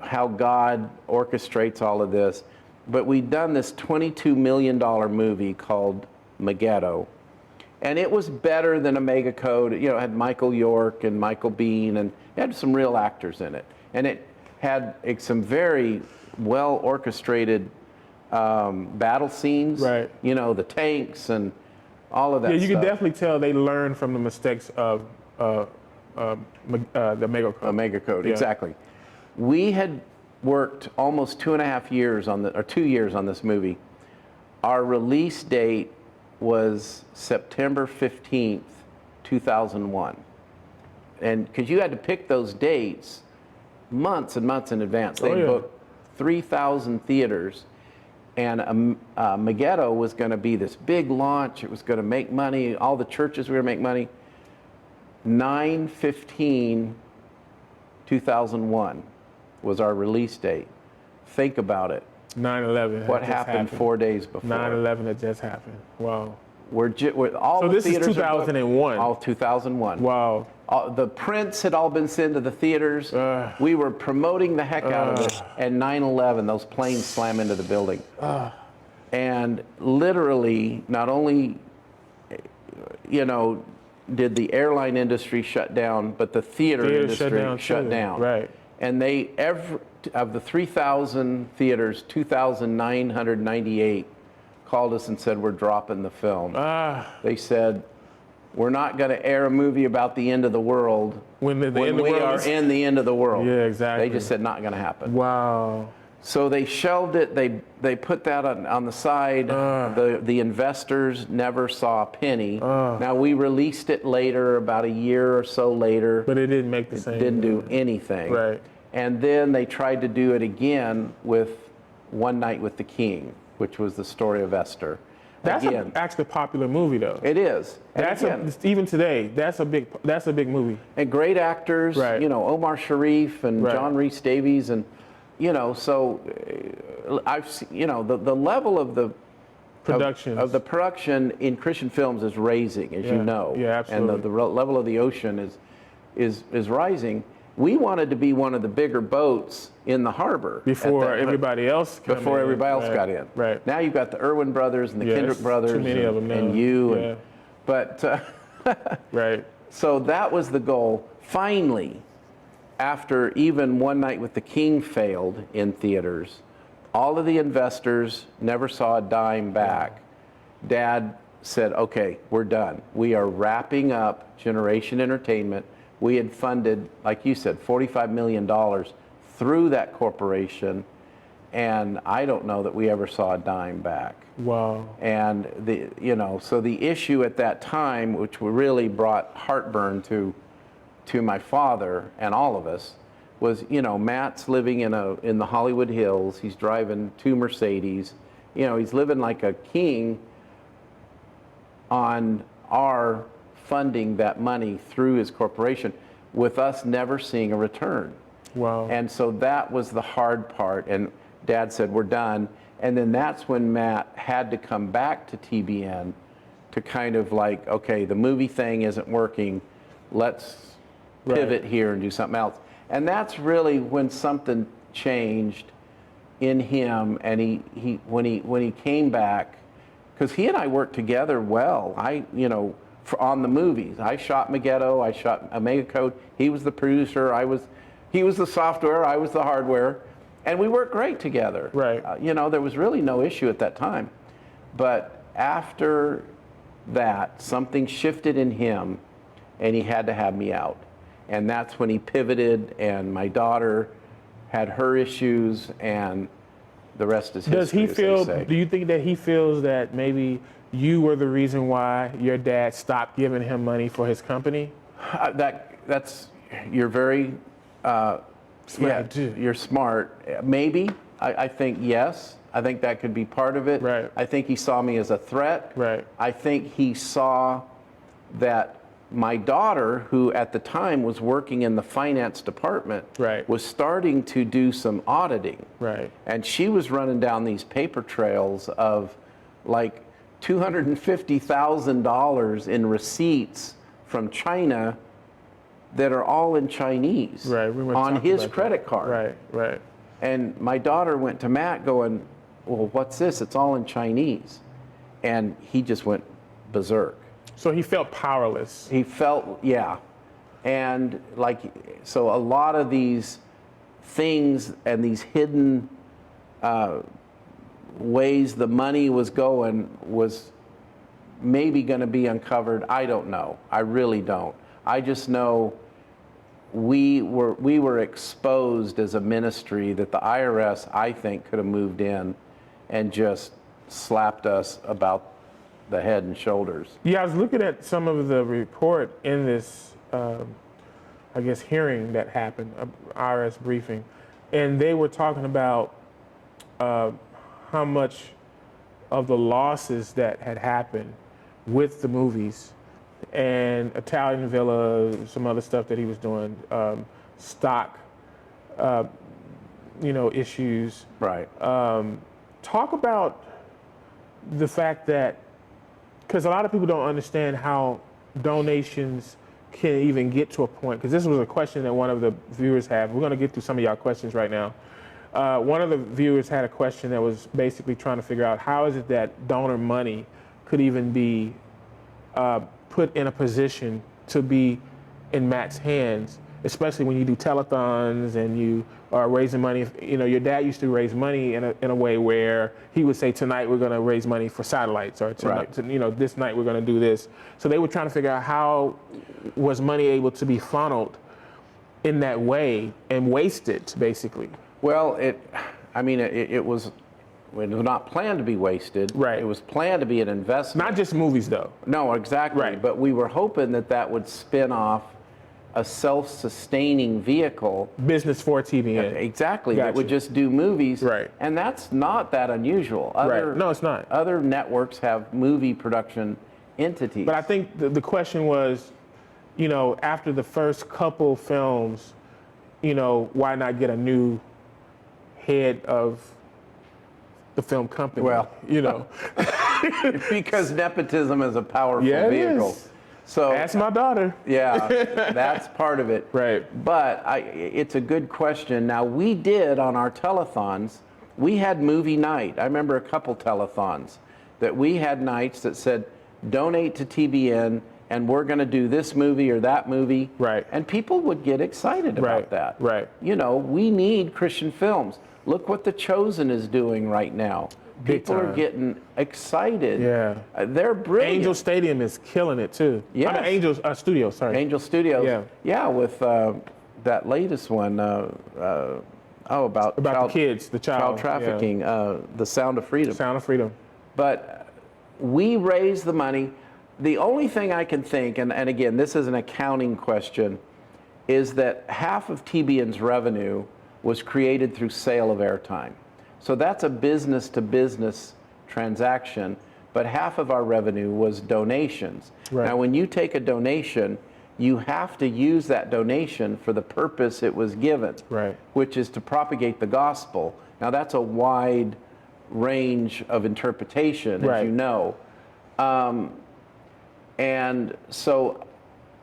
C: how God orchestrates all of this, but we'd done this $22 million movie called Megiddo, and it was better than a Megacode. You know, it had Michael York and Michael Biehn, and it had some real actors in it. And it had some very well orchestrated battle scenes. Right. You know, the tanks and all of that. Yeah,
B: you can definitely tell they learned from the mistakes of the Megacode.
C: Megacode, exactly. We had worked almost 2.5 years or 2 years on this movie. Our release date was September 15th, 2001. And because you had to pick those dates months and months in advance. They booked 3,000 theaters, and Megiddo was going to be this big launch. It was going to make money. All the churches were going to make money. 9/15/2001 was our release date. Think about it.
B: 9/11.
C: What happened 4 days before?
B: 9/11 had just happened. Wow.
C: We're all
B: so
C: the
B: this is 2001.
C: All 2001.
B: Wow.
C: The prints had all been sent to the theaters. We were promoting the heck out of it. And 9/11, those planes slam into the building. And literally, not only, did the airline industry shut down, but the theater industry shut down. Right. And of the 3,000 theaters, 2,998 called us and said, we're dropping the film. They said, we're not going to air a movie about the end of the world when we are in the end of the world.
B: Yeah, exactly.
C: They just said, not going to happen.
B: Wow.
C: So they shelved it. They put that on the side. The investors never saw a penny. Now, we released it later, about a year or so later.
B: But it didn't make the same.
C: It didn't do anything.
B: Right.
C: And then they tried to do it again with One Night with the King, which was the story of Esther.
B: That's actually a popular movie, though.
C: It is.
B: Even today, that's a big movie.
C: And great actors, Omar Sharif and John Rhys Davies, and so I've seen, the level of the
B: production
C: of the production in Christian films is raising, as you know.
B: Yeah, absolutely.
C: And the level of the ocean is rising. We wanted to be one of the bigger boats in the harbor
B: before everybody else got
C: in. Right. Now you've got the Irwin brothers and the Kendrick brothers,
B: too many of them now.
C: And you. But
B: right.
C: So that was the goal. Finally, after even One Night with the King failed in theaters, All of the investors never saw a dime back. Dad said, okay, we're done. We are wrapping up Generation Entertainment. We had funded, like you said, $45 million through that corporation, and I don't know that we ever saw a dime back.
B: Wow.
C: And so the issue at that time, which really brought heartburn to my father and all of us, was, Matt's living in the Hollywood Hills. He's driving 2 Mercedes. He's living like a king on our funding that money through his corporation, with us never seeing a return.
B: Wow.
C: And so that was the hard part. And Dad said, we're done. And then that's when Matt had to come back to TBN to kind of like, okay, the movie thing isn't working. Let's pivot here and do something else. And that's really when something changed in him. And when he came back, because he and I worked together well. On the movies. I shot Megiddo, I shot Omega Code. He was the producer. He was the software, I was the hardware. And we worked great together.
B: Right.
C: There was really no issue at that time. But after that, something shifted in him, and he had to have me out. And that's when he pivoted, and my daughter had her issues, and the rest is history.
B: Does he feel,
C: as they say.
B: do you think that he feels that maybe you were the reason why your dad stopped giving him money for his company?
C: You're very
B: Smart too.
C: You're smart. Maybe. I think yes. I think that could be part of it.
B: Right.
C: I think he saw me as a threat.
B: Right.
C: I think he saw that my daughter, who at the time was working in the finance department,
B: Right.
C: was starting to do some auditing.
B: Right.
C: And she was running down these paper trails of like $250,000 in receipts from China that are all in Chinese,
B: Right. We were
C: on
B: talking
C: his
B: about
C: credit
B: that.
C: card.
B: Right. Right.
C: And my daughter went to Matt going, well, what's this? It's all in Chinese. And he just went berserk.
B: So he felt powerless.
C: He felt, yeah. And so a lot of these things and these hidden ways the money was going was maybe going to be uncovered. I don't know. I really don't. I just know we were exposed as a ministry that the IRS, I think, could have moved in and just slapped us about the head and shoulders.
B: Yeah, I was looking at some of the report in this, hearing that happened, IRS briefing, and they were talking about how much of the losses that had happened with the movies and Italian Villa, some other stuff that he was doing, stock, issues.
C: Right.
B: Talk about the fact that, because a lot of people don't understand how donations can even get to a point, because this was a question that one of the viewers had. We're going to get through some of y'all questions right now. One of the viewers had a question that was basically trying to figure out how is it that donor money could even be put in a position to be in Matt's hands, especially when you do telethons and you are raising money. Your dad used to raise money in a way where he would say, tonight we're going to raise money for satellites, or tonight, this night we're going to do this. So they were trying to figure out how was money able to be funneled in that way and wasted, basically.
C: Well, it was not planned to be wasted.
B: Right.
C: It was planned to be an investment.
B: Not just movies, though.
C: No, exactly.
B: Right.
C: But we were hoping that would spin off a self-sustaining vehicle.
B: Business for TBN.
C: Exactly.
B: Gotcha.
C: That would just do movies.
B: Right.
C: And that's not that unusual.
B: Right. No, it's not.
C: Other networks have movie production entities.
B: But I think the question was, after the first couple films, why not get a new head of the film company?
C: Well, because nepotism is a powerful
B: Yeah, it
C: vehicle.
B: is.
C: So
B: Ask my daughter.
C: yeah, that's part of it.
B: Right.
C: But it's a good question. Now, we did on our telethons, we had movie night. I remember a couple telethons that we had nights that said, donate to TBN and we're going to do this movie or that movie.
B: Right.
C: And people would get excited about that.
B: Right.
C: You know, we need Christian films. Look what The Chosen is doing right now.
B: Big
C: People are
B: time.
C: getting excited.
B: Yeah.
C: They're brilliant.
B: Angel Stadium is killing it too.
C: Yes.
B: I mean, Angel Studio, sorry.
C: Angel Studios.
B: Yeah.
C: Yeah, with that latest one. About
B: the kids, the child
C: trafficking. The Sound of Freedom.
B: Sound of Freedom.
C: But we raise the money. The only thing I can think, and again, this is an accounting question, is that half of TBN's revenue was created through sale of airtime. So that's a business-to-business transaction, but half of our revenue was donations.
B: Right.
C: Now, when you take a donation, you have to use that donation for the purpose it was given,
B: Right.
C: which is to propagate the gospel. Now, that's a wide range of interpretation, as
B: Right.
C: you know. And so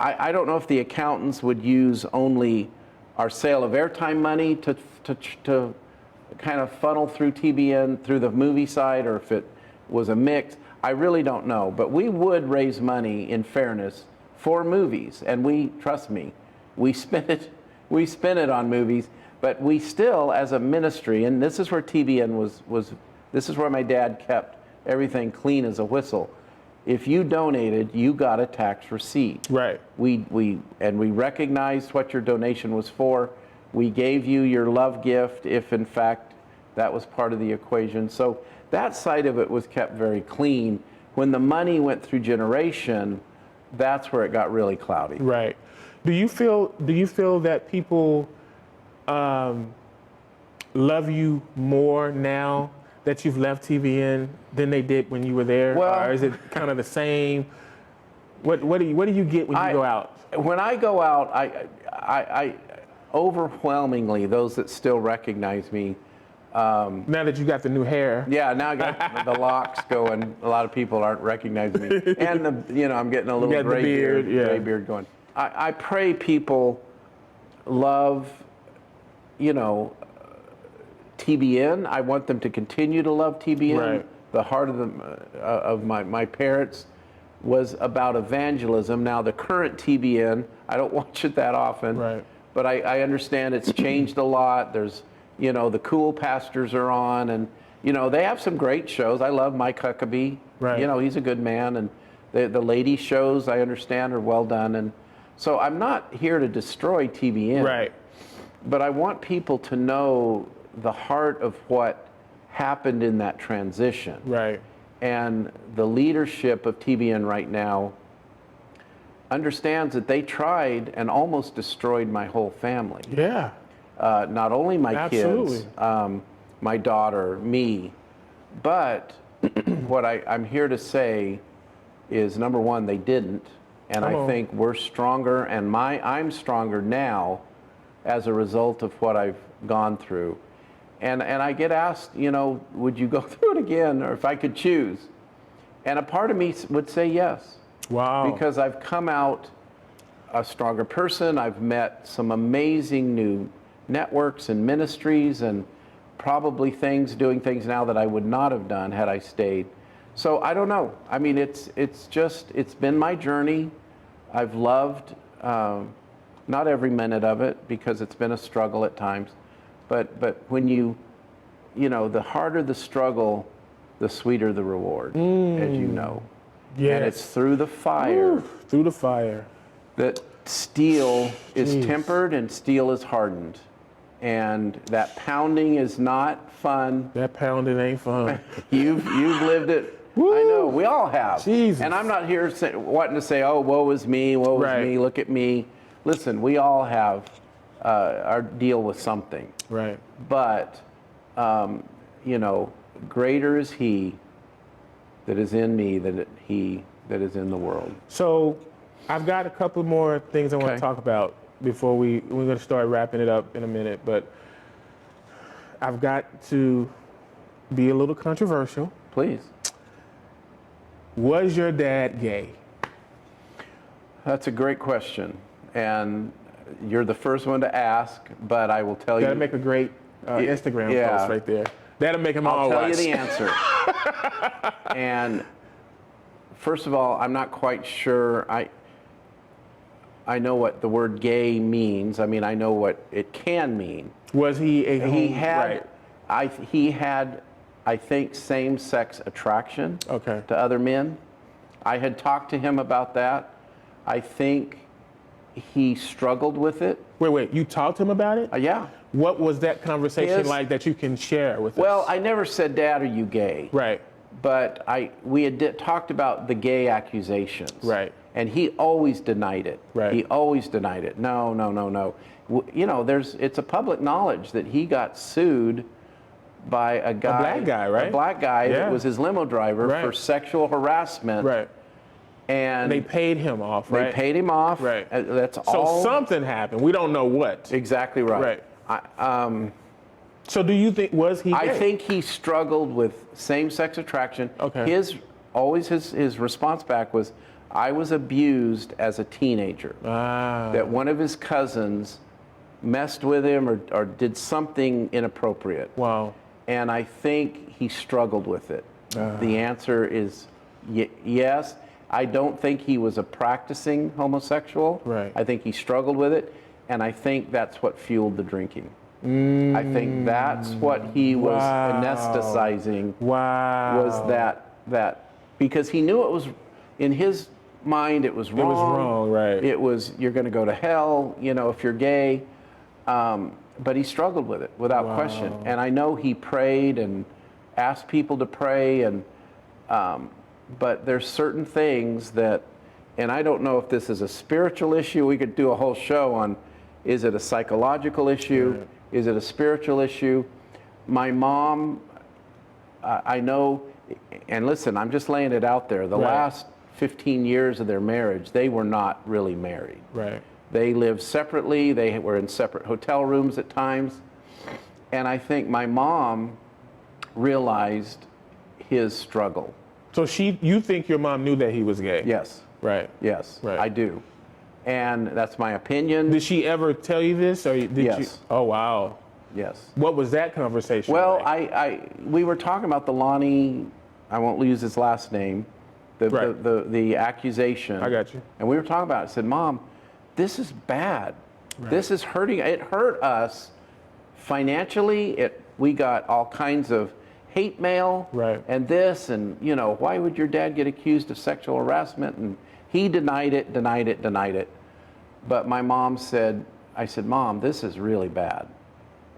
C: I don't know if the accountants would use only our sale of airtime money to kind of funnel through TBN, through the movie side, or if it was a mix. I really don't know. But we would raise money, in fairness, for movies. And trust me, we spend it on movies, but we still, as a ministry, and this is where TBN this is where my dad kept everything clean as a whistle. If you donated, you got a tax receipt.
B: Right.
C: We recognized what your donation was for. We gave you your love gift if, in fact, that was part of the equation. So that side of it was kept very clean. When the money went through generation, that's where it got really cloudy.
B: Right. Do you feel that people love you more now that you've left TBN than they did when you were there?
C: Well,
B: or is it kind of the same? What do you get when you go out?
C: When I go out, I overwhelmingly, those that still recognize me.
B: Now that you got the new hair.
C: Yeah, now I got the locks going. A lot of people aren't recognizing me, and I'm getting a little gray beard, gray beard going. I pray people love, TBN. I want them to continue to love TBN.
B: Right.
C: The heart of my parents was about evangelism. Now the current TBN, I don't watch it that often.
B: Right.
C: But I understand it's changed a lot. There's, the cool pastors are on, and, they have some great shows. I love Mike Huckabee.
B: Right.
C: He's a good man. And the lady shows, I understand, are well done. And so I'm not here to destroy TBN.
B: Right.
C: But I want people to know the heart of what happened in that transition.
B: Right.
C: And the leadership of TBN right now understands that they tried and almost destroyed my whole family.
B: Yeah.
C: Not only my
B: Absolutely.
C: kids, my daughter, me, but what I'm here to say is, number one, they didn't. And I think we're stronger, and I'm stronger now as a result of what I've gone through. And I get asked, would you go through it again, or if I could choose? And a part of me would say yes.
B: Wow.
C: Because I've come out a stronger person. I've met some amazing new networks and ministries, and probably doing things now that I would not have done had I stayed. So I don't know. I mean, it's been my journey. I've loved not every minute of it, because it's been a struggle at times. But when the harder the struggle, the sweeter the reward, as you know.
B: Yes.
C: And it's through the fire.
B: Through the fire.
C: That steel is tempered and steel is hardened. And that pounding is not fun.
B: That pounding ain't fun.
C: You've lived it.
B: Woo.
C: I know, we all have.
B: Jesus.
C: And I'm not here wanting to say, oh, woe is me, look at me. Listen, we all have our deal with something.
B: Right.
C: But, greater is he that is in me than he that is in the world.
B: So I've got a couple more things I want to talk about before we're going to start wrapping it up in a minute, but I've got to be a little controversial.
C: Please.
B: Was your dad gay?
C: That's a great question. And you're the first one to ask, but I will tell you.
B: That'll make a great Instagram post right there. That'll make him all
C: I'll tell you
B: watch.
C: the answer. And first of all, I'm not quite sure. I know what the word gay means. I mean, I know what it can mean.
B: Was he a
C: He
B: home-
C: had,
B: right.
C: he had, I think, same-sex attraction
B: Okay.
C: to other men. I had talked to him about that. I think he struggled with it.
B: Wait. You talked to him about it?
C: Yeah.
B: What was that conversation
C: His-
B: like that you can share with
C: Well,
B: us?
C: I never said, Dad, are you gay?
B: Right.
C: But we had talked about the gay accusations.
B: Right.
C: And he always denied it.
B: Right.
C: He always denied it. No. You know, it's a public knowledge that he got sued by a guy.
B: A black guy, right?
C: A black guy
B: Yeah.
C: that was his limo driver
B: Right.
C: for sexual harassment.
B: Right.
C: And
B: They paid him off, right?
C: They paid him off.
B: Right.
C: That's
B: So
C: all.
B: something happened. We don't know what.
C: Exactly right.
B: So do you think, was he gay?
C: I think he struggled with same-sex attraction.
B: Okay.
C: His response back was, I was abused as a teenager. That one of his cousins messed with him or did something inappropriate.
B: Wow.
C: And I think he struggled with it. The answer is yes. I don't think he was a practicing homosexual.
B: Right.
C: I think he struggled with it, and I think that's what fueled the drinking. I think that's what he was anesthetizing.
B: Wow.
C: Was that because he knew it was, in his mind, it was wrong.
B: It was wrong, right.
C: It was, you're going to go to hell, you know, if you're gay. But he struggled with it without question. And I know he prayed and asked people to pray, and but there's certain things that, and I don't know if this is a spiritual issue. We could do a whole show on, is it a psychological issue? Right. Is it a spiritual issue? My mom, I know, and listen, I'm just laying it out there. The last 15 years of their marriage, they were not really married.
B: Right.
C: They lived separately. They were in separate hotel rooms at times. And I think my mom realized his struggle.
B: So you think your mom knew that he was gay?
C: Yes.
B: Right.
C: Yes,
B: Right.
C: I do. And that's my opinion.
B: Did she ever tell you this, or did
C: Yes.
B: you? Oh wow.
C: Yes.
B: What was that conversation
C: Well,
B: like?
C: we were talking about the Lonnie, I won't use his last name, the accusation.
B: I got you.
C: And we were talking about it. I said, Mom, this is bad. Right. This is hurting. It hurt us financially. We got all kinds of hate mail.
B: Right.
C: And this, and you know, why would your dad get accused of sexual harassment? And he denied it. But my mom said, I said, Mom, this is really bad.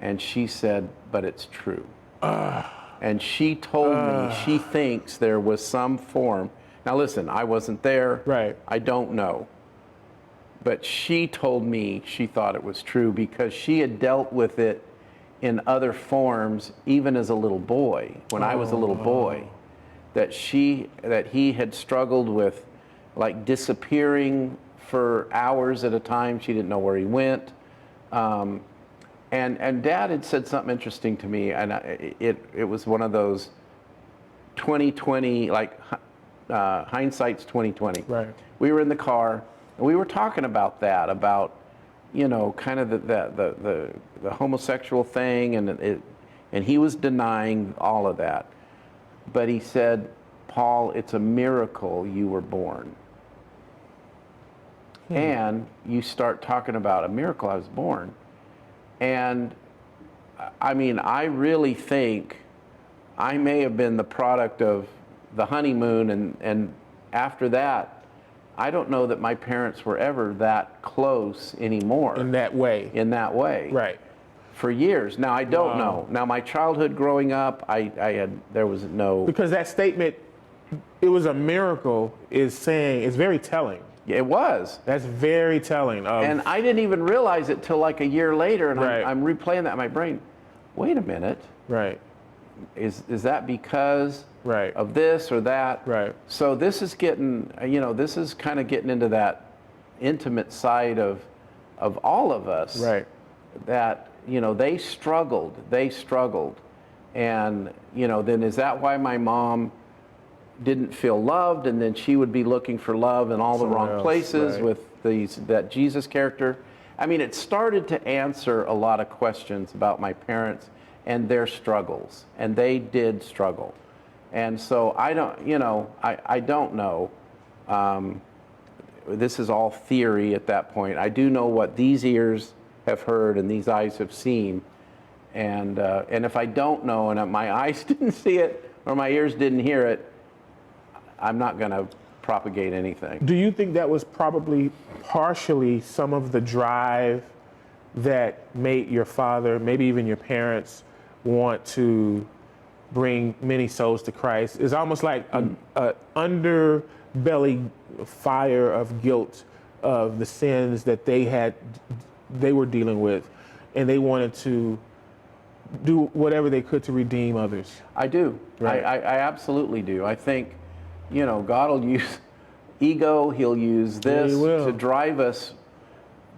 C: And she said, but it's true. And she told me she thinks there was some form. Now listen, I wasn't there.
B: Right.
C: I don't know. But she told me she thought it was true because she had dealt with it in other forms, even as a little boy, when I was a little boy, that he had struggled with, like, disappearing for hours at a time. She didn't know where he went. And Dad had said something interesting to me, and it was one of those 2020, like hindsight's 2020.
B: Right.
C: We were in the car, and we were talking about that, about, you know, kind of the homosexual thing, and he was denying all of that. But he said, Paul, it's a miracle you were born. And you start talking about a miracle, I was born. And I mean, I really think I may have been the product of the honeymoon, and after that, I don't know that my parents were ever that close anymore.
B: In that way.
C: Right. For years. Now, I don't know. Now, my childhood growing up, there was no...
B: Because that statement, it was a miracle, is very telling.
C: It was.
B: That's very telling.
C: And I didn't even realize it till like a year later, and
B: Right.
C: I'm replaying that in my brain. Wait a minute.
B: Right.
C: Is that because
B: Right.
C: of this or that?
B: Right.
C: So this is getting, this is kind of getting into that intimate side of all of us.
B: Right.
C: That, they struggled. And, then is that why my mom didn't feel loved, and then she would be looking for love in all the
B: Somewhere
C: wrong
B: else,
C: places
B: right.
C: with that Jesus character? I mean, it started to answer a lot of questions about my parents and their struggles, and they did struggle. And so I don't, I don't know. This is all theory at that point. I do know what these ears have heard and these eyes have seen. And if I don't know and my eyes didn't see it or my ears didn't hear it, I'm not going to propagate anything.
B: Do you think that was probably partially some of the drive that made your father, maybe even your parents, want to bring many souls to Christ? It's almost like a underbelly fire of guilt of the sins that they were dealing with, and they wanted to do whatever they could to redeem others.
C: I do.
B: Right.
C: I absolutely do. I think, God will use ego. He'll use this to drive us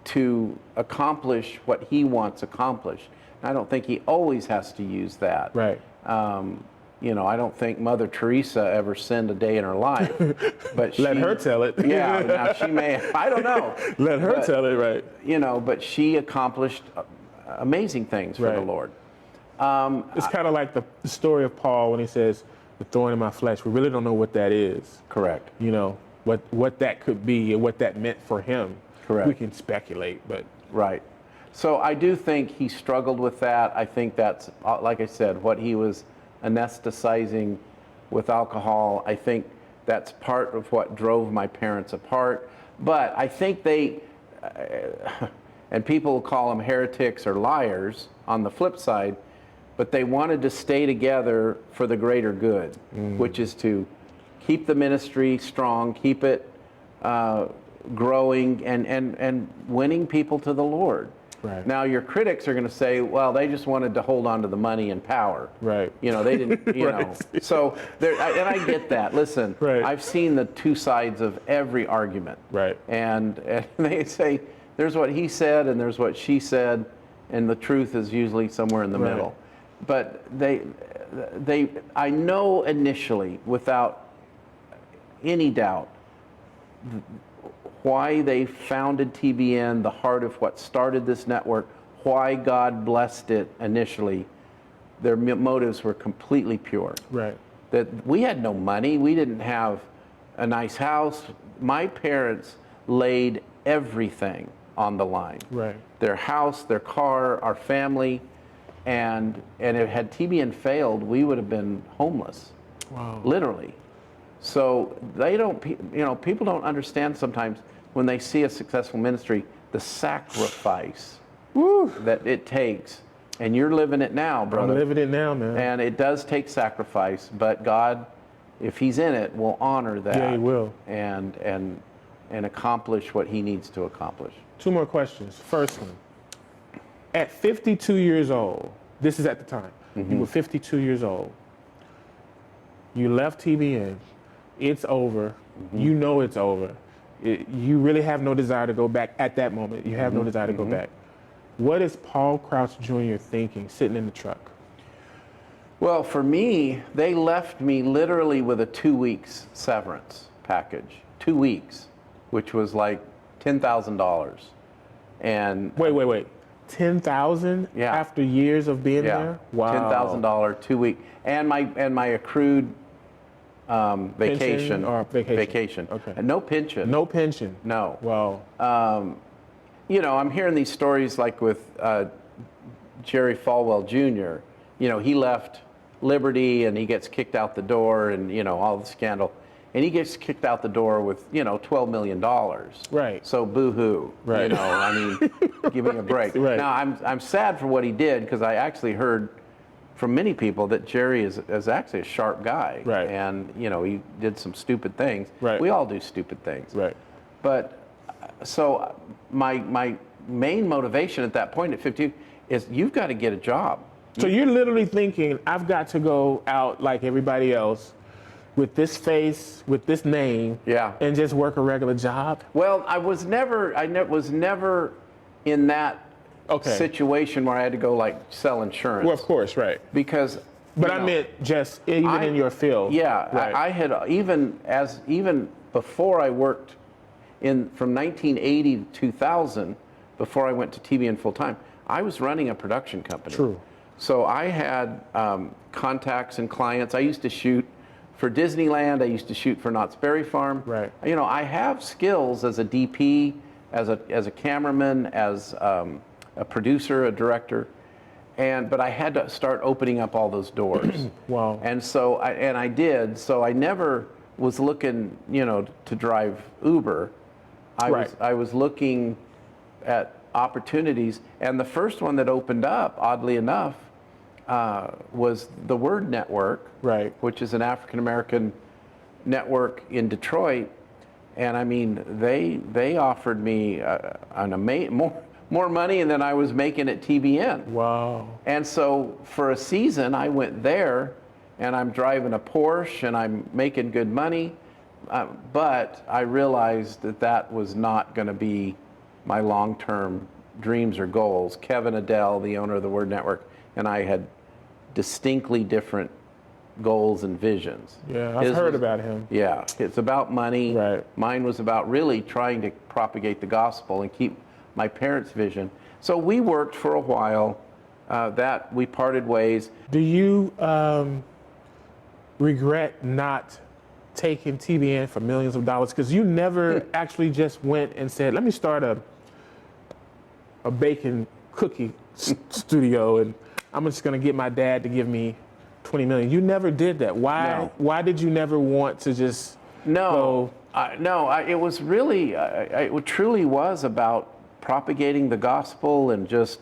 C: to accomplish what he wants accomplished. And I don't think he always has to use that.
B: Right.
C: I don't think Mother Teresa ever sinned a day in her life, but
B: Let her tell it.
C: Yeah, now she may. I don't know.
B: Let her tell it, right?
C: But she accomplished amazing things for the Lord.
B: It's kind of like the story of Paul when he says, "The thorn in my flesh." We really don't know what that is.
C: Correct.
B: What that could be and what that meant for him.
C: Correct.
B: We can speculate, but
C: right. So I do think he struggled with that. I think that's, like I said, what he was anesthetizing with alcohol. I think that's part of what drove my parents apart. But I think they, and people call them heretics or liars on the flip side, but they wanted to stay together for the greater good, which is to keep the ministry strong, keep it growing, and winning people to the Lord.
B: Right.
C: Now, your critics are going to say, well, they just wanted to hold on to the money and power.
B: Right.
C: They didn't, know. So, and I get that. Listen,
B: Right.
C: I've seen the two sides of every argument.
B: Right.
C: And they say, there's what he said and there's what she said, and the truth is usually somewhere in the middle. But I know initially, without any doubt, why they founded TBN, the heart of what started this network, why God blessed it initially. Their motives were completely pure.
B: Right.
C: That we had no money, we didn't have a nice house. My parents laid everything on the line.
B: Right.
C: Their house, their car, our family, and if had TBN failed, we would have been homeless.
B: Wow.
C: Literally. So people don't understand sometimes when they see a successful ministry, the sacrifice that it takes. And you're living it now, brother.
B: I'm living it now, man.
C: And it does take sacrifice, but God, if he's in it, will honor that.
B: Yeah, he will.
C: And accomplish what he needs to accomplish.
B: Two more questions. First one. At 52 years old, this is at the time, you were 52 years old. You left TBN. It's over. You know it's over. You really have no desire to go back at that moment. You have no desire to go back. What is Paul Crouch Jr. thinking sitting in the truck?
C: Well, for me, they left me literally with a 2 weeks severance package. 2 weeks, which was like $10,000. And
B: Wait. 10,000
C: Yeah.
B: after years of being there? Wow.
C: $10,000 2 week, and my accrued vacation.
B: Or vacation.
C: Okay.
B: Okay.
C: And no pension.
B: No pension.
C: No.
B: Wow.
C: I'm hearing these stories like with Jerry Falwell Jr. He left Liberty and he gets kicked out the door, and all the scandal, and he gets kicked out the door with $12 million.
B: Right.
C: So boo-hoo.
B: Right.
C: Give me a break.
B: Right.
C: Now I'm sad for what he did, because I actually heard from many people that Jerry is actually a sharp guy.
B: Right.
C: And he did some stupid things.
B: Right.
C: We all do stupid things.
B: Right.
C: But so my main motivation at that point at 50 is you've got to get a job.
B: So you're literally thinking, I've got to go out like everybody else with this face, with this name, and just work a regular job?
C: Well, I was never in that situation where I had to go like sell insurance.
B: Well, of course, right.
C: Because
B: But I meant just even in your field.
C: Yeah,
B: Right.
C: I had even before I worked from 1980 to 2000, before I went to TBN full time, I was running a production company.
B: True.
C: So I had contacts and clients. I used to shoot for Disneyland. I used to shoot for Knott's Berry Farm.
B: Right.
C: You know, I have skills as a DP, as a cameraman, as a producer, a director, but I had to start opening up all those doors.
B: Wow.
C: And so I did. So I never was looking, you know, to drive Uber. I was looking at opportunities, and the first one that opened up, oddly enough, was the Word Network,
B: Right.
C: which is an African American network in Detroit. And I mean, they offered me more money than I was making at TBN.
B: Wow.
C: And so for a season, I went there, and I'm driving a Porsche, and I'm making good money. But I realized that was not going to be my long-term dreams or goals. Kevin Adele, the owner of the Word Network, and I had distinctly different goals and visions.
B: Yeah, I've heard about him.
C: Yeah, it's about money.
B: Right.
C: Mine was about really trying to propagate the gospel and keep my parents' vision. So we worked for a while. That we parted ways.
B: Do you regret not taking TBN for millions of dollars? Because you never actually just went and said, let me start a baking cookie studio, and I'm just going to get my dad to give me 20 million. You never did that. Why?
C: No.
B: Why did you never want to just go?
C: It was really, it truly was about propagating the gospel and just,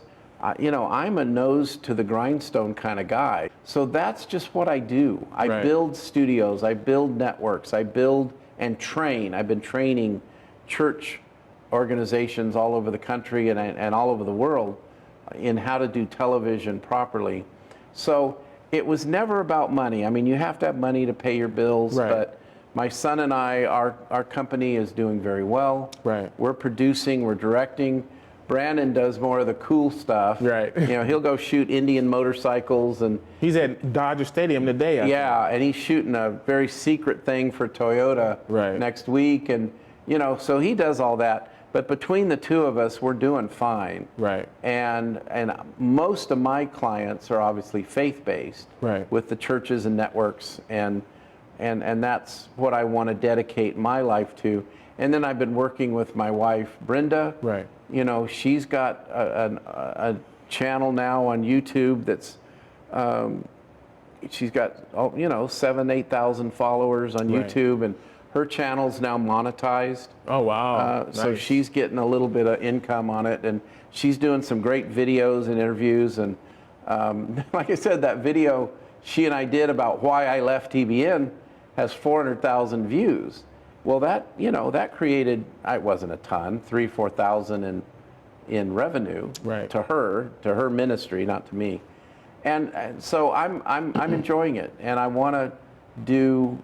C: you know, I'm a nose to the grindstone kind of guy. So that's just what I do. I build studios, I build networks, I build and train. I've been training church organizations all over the country and all over the world in how to do television properly. So it was never about money. I mean, you have to have money to pay your bills, but my son and I, our company is doing very well.
B: Right.
C: We're producing, we're directing. Brandon does more of the cool stuff.
B: Right.
C: You know, he'll go shoot Indian motorcycles, and
B: he's at Dodger Stadium today. I think.
C: And he's shooting a very secret thing for Toyota next week, and you know, so he does all that. But between the two of us, we're doing fine.
B: Right.
C: And most of my clients are obviously faith-based.
B: Right.
C: With the churches and networks, and that's what I want to dedicate my life to. And then I've been working with my wife, Brenda.
B: Right.
C: You know, she's got a channel now on YouTube that's, she's got, 7,000 to 8,000 followers on YouTube, and her channel's now monetized.
B: Oh, wow.
C: So
B: Nice.
C: she's getting a little bit of income on it, and she's doing some great videos and interviews. And like I said, that video she and I did about why I left TBN has 400,000 views. Well, that created, it wasn't a ton, 3,000 to 4,000 in revenue to her ministry, not to me. And so I'm enjoying it, and I want to do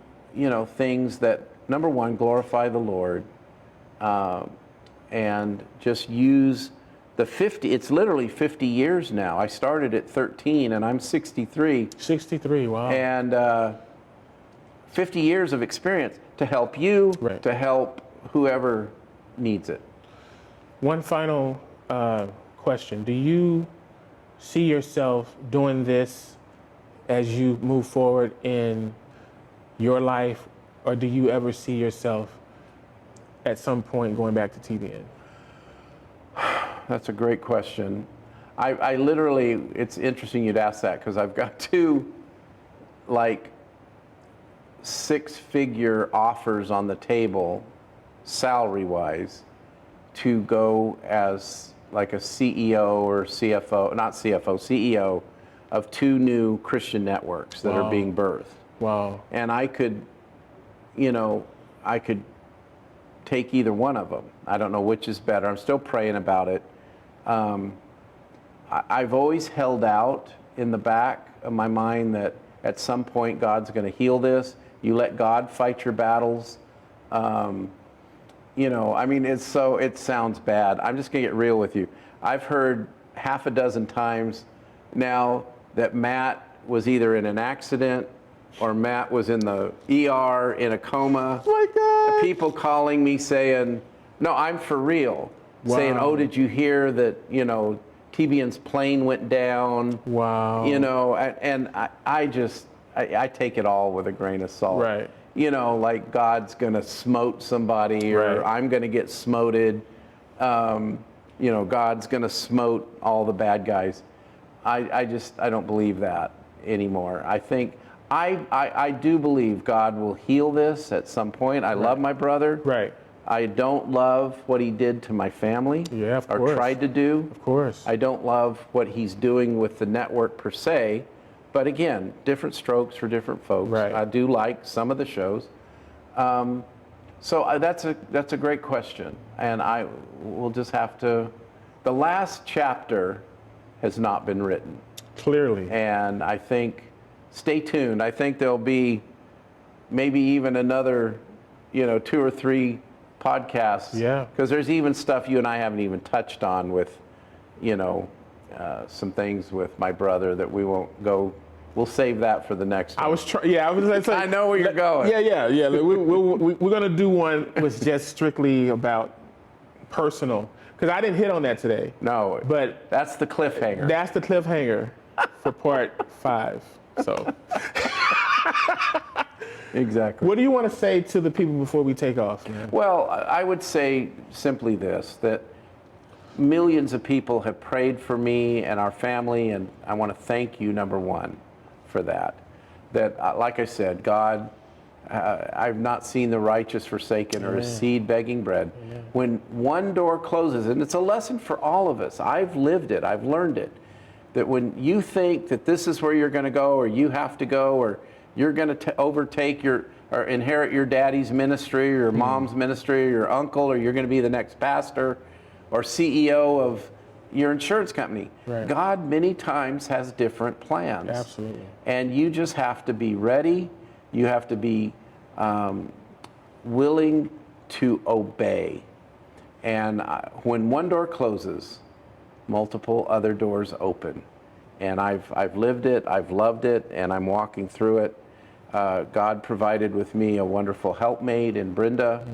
C: things that, number one, glorify the Lord, and just use the 50. It's literally 50 years now. I started at 13, and I'm 63.
B: 63, wow.
C: And 50 years of experience to help you, to help whoever needs it.
B: One final question. Do you see yourself doing this as you move forward in your life, or do you ever see yourself at some point going back to TBN?
C: That's a great question. I literally, it's interesting you'd ask that, because I've got two, six-figure offers on the table, salary-wise, to go as like a CEO or CFO, not CFO, CEO of two new Christian networks that are being birthed.
B: Wow.
C: And I could take either one of them. I don't know which is better. I'm still praying about it. I've always held out in the back of my mind that at some point God's going to heal this. You let God fight your battles. It sounds bad. I'm just going to get real with you. I've heard half a dozen times now that Matt was either in an accident or Matt was in the ER in a coma.
B: Oh my God.
C: People calling me saying, no, I'm for real.
B: Wow.
C: Saying, oh, did you hear that, TBN's plane went down?
B: Wow.
C: And I just, I take it all with a grain of salt.
B: Right.
C: You know, like God's going to smote somebody, or
B: Right.
C: I'm going to get smoted. You know, God's going to smote all the bad guys. I don't believe that anymore. I think I do believe God will heal this at some point. I love my brother.
B: Right.
C: I don't love what he did to my family.
B: Yeah, of
C: or
B: course.
C: tried to do.
B: Of course.
C: I don't love what he's doing with the network per se. But again, different strokes for different folks.
B: Right.
C: I do like some of the shows. So that's a great question, and I will just have to. The last chapter has not been written,
B: Clearly.
C: and I think stay tuned. I think there'll be maybe even another, 2 or 3 podcasts.
B: Yeah.
C: Because there's even stuff you and I haven't even touched on with, some things with my brother that we won't go. We'll save that for the next one.
B: I was like,
C: I know where you're going.
B: Yeah. We're gonna do one was just strictly about personal, because I didn't hit on that today.
C: No,
B: But
C: that's the cliffhanger.
B: that's the cliffhanger for part 5. So,
C: Exactly.
B: what do you want to say to the people before we take off, man?
C: Well, I would say simply this, that millions of people have prayed for me and our family, and I want to thank you, number one, for that. That, like I said, God, I've not seen the righteous forsaken or a seed begging bread. When one door closes, and it's a lesson for all of us, I've lived it, I've learned it, that when you think that this is where you're going to go, or you have to go, or you're going to overtake or inherit your daddy's ministry, or your mom's ministry, or your uncle, or you're going to be the next pastor or CEO of your insurance company.
B: Right.
C: God many times has different plans.
B: Absolutely.
C: And you just have to be ready. You have to be willing to obey. And when one door closes, multiple other doors open. And I've lived it, I've loved it, and I'm walking through it. God provided with me a wonderful helpmate in Brenda.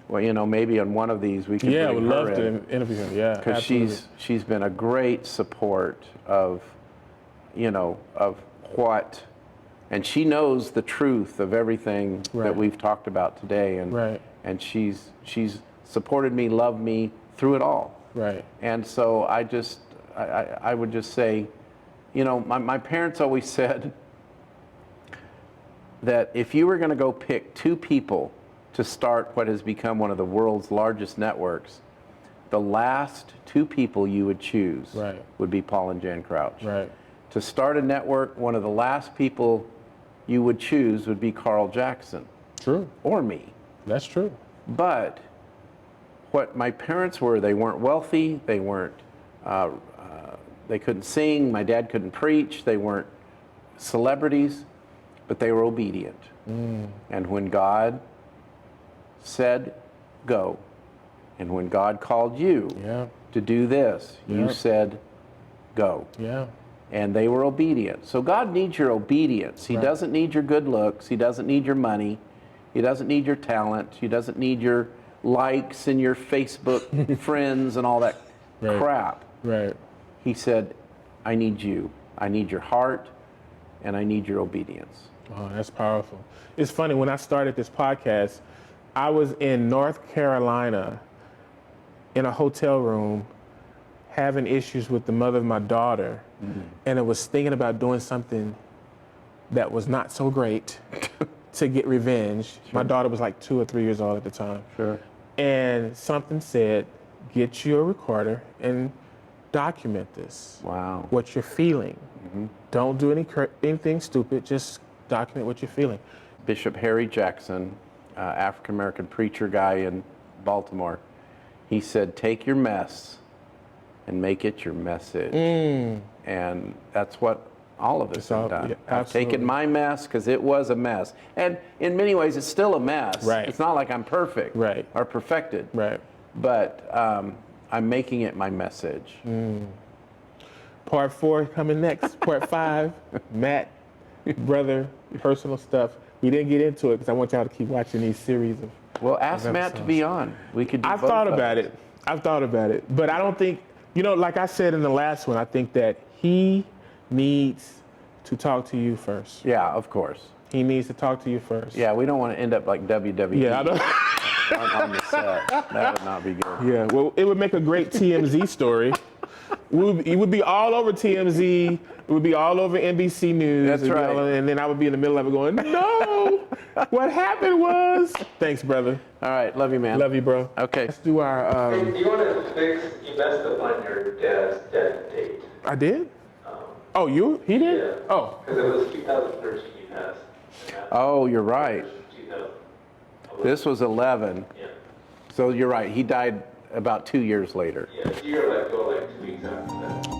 C: Well, maybe on one of these we could
B: Yeah, I
C: bring
B: would
C: her
B: love
C: in.
B: to interview her. Yeah,
C: Because she's been a great support of what, and she knows the truth of everything
B: Right.
C: that we've talked about today, and
B: Right.
C: and she's supported me, loved me through it all.
B: Right.
C: And so I would just say, my parents always said that if you were going to go pick 2 people to start what has become one of the world's largest networks, the last 2 people you would choose
B: Right.
C: would be Paul and Jan Crouch.
B: Right.
C: To start a network, one of the last people you would choose would be Carl Jackson
B: True.
C: or me.
B: That's true.
C: But what my parents were, they weren't wealthy, they weren't, they couldn't sing, my dad couldn't preach, they weren't celebrities, but they were obedient. And when God said, go, and when God called you
B: Yeah.
C: to do this, you
B: Yep.
C: said, go.
B: Yeah.
C: And they were obedient. So God needs your obedience. He
B: Right.
C: doesn't need your good looks. He doesn't need your money. He doesn't need your talent. He doesn't need your likes and your Facebook friends and all that
B: Right.
C: crap.
B: Right.
C: He said, I need you. I need your heart, and I need your obedience.
B: Oh, that's powerful. It's funny, when I started this podcast, I was in North Carolina in a hotel room having issues with the mother of my daughter, and I was thinking about doing something that was not so great to get revenge. My daughter was like 2 or 3 years old at the time.
C: Sure.
B: And something said, get you a recorder and document this.
C: Wow.
B: What you're feeling. Don't do anything stupid, just document what you're feeling.
C: Bishop Harry Jackson, African-American preacher guy in Baltimore, he said, take your mess and make it your message. And that's what all of us have done.
B: Yeah,
C: I've taken
B: absolutely.
C: my mess, because it was a mess. And in many ways, it's still a mess.
B: Right.
C: It's not like I'm perfect
B: Right.
C: or perfected.
B: Right.
C: But I'm making it my message.
B: Part 4 coming next. Part 5, Matt, brother, personal stuff. We didn't get into it because I want y'all to keep watching these series of.
C: Well, ask
B: of
C: Matt to
B: episodes.
C: be on. We could do
B: I've
C: both
B: thought
C: of
B: about
C: us.
B: it. I've thought about it. But I don't think, like I said in the last one, I think that he needs to talk to you first.
C: Yeah, of course.
B: He needs to talk to you first.
C: Yeah, we don't want to end up like WWE
B: Yeah, I know.
C: on the set. That would not be good.
B: Yeah, well, it would make a great TMZ story. It would be all over TMZ. It would be all over NBC News.
C: That's right.
B: And then I would be in the middle of it going, no, what happened was. Thanks, brother.
C: All right, love you, man.
B: Love you, bro.
C: Okay.
B: Let's do our.
D: Hey, do you want to fix? You messed up on your dad's death date.
B: I did? Oh, he did?
D: Yeah.
B: Oh.
D: Because it was 2013 he passed.
C: Oh, you're right.
D: 2011.
C: This was 11.
D: Yeah.
C: So you're right. He died about 2 years later.
D: Yeah. So you're like, go like 2 weeks after that.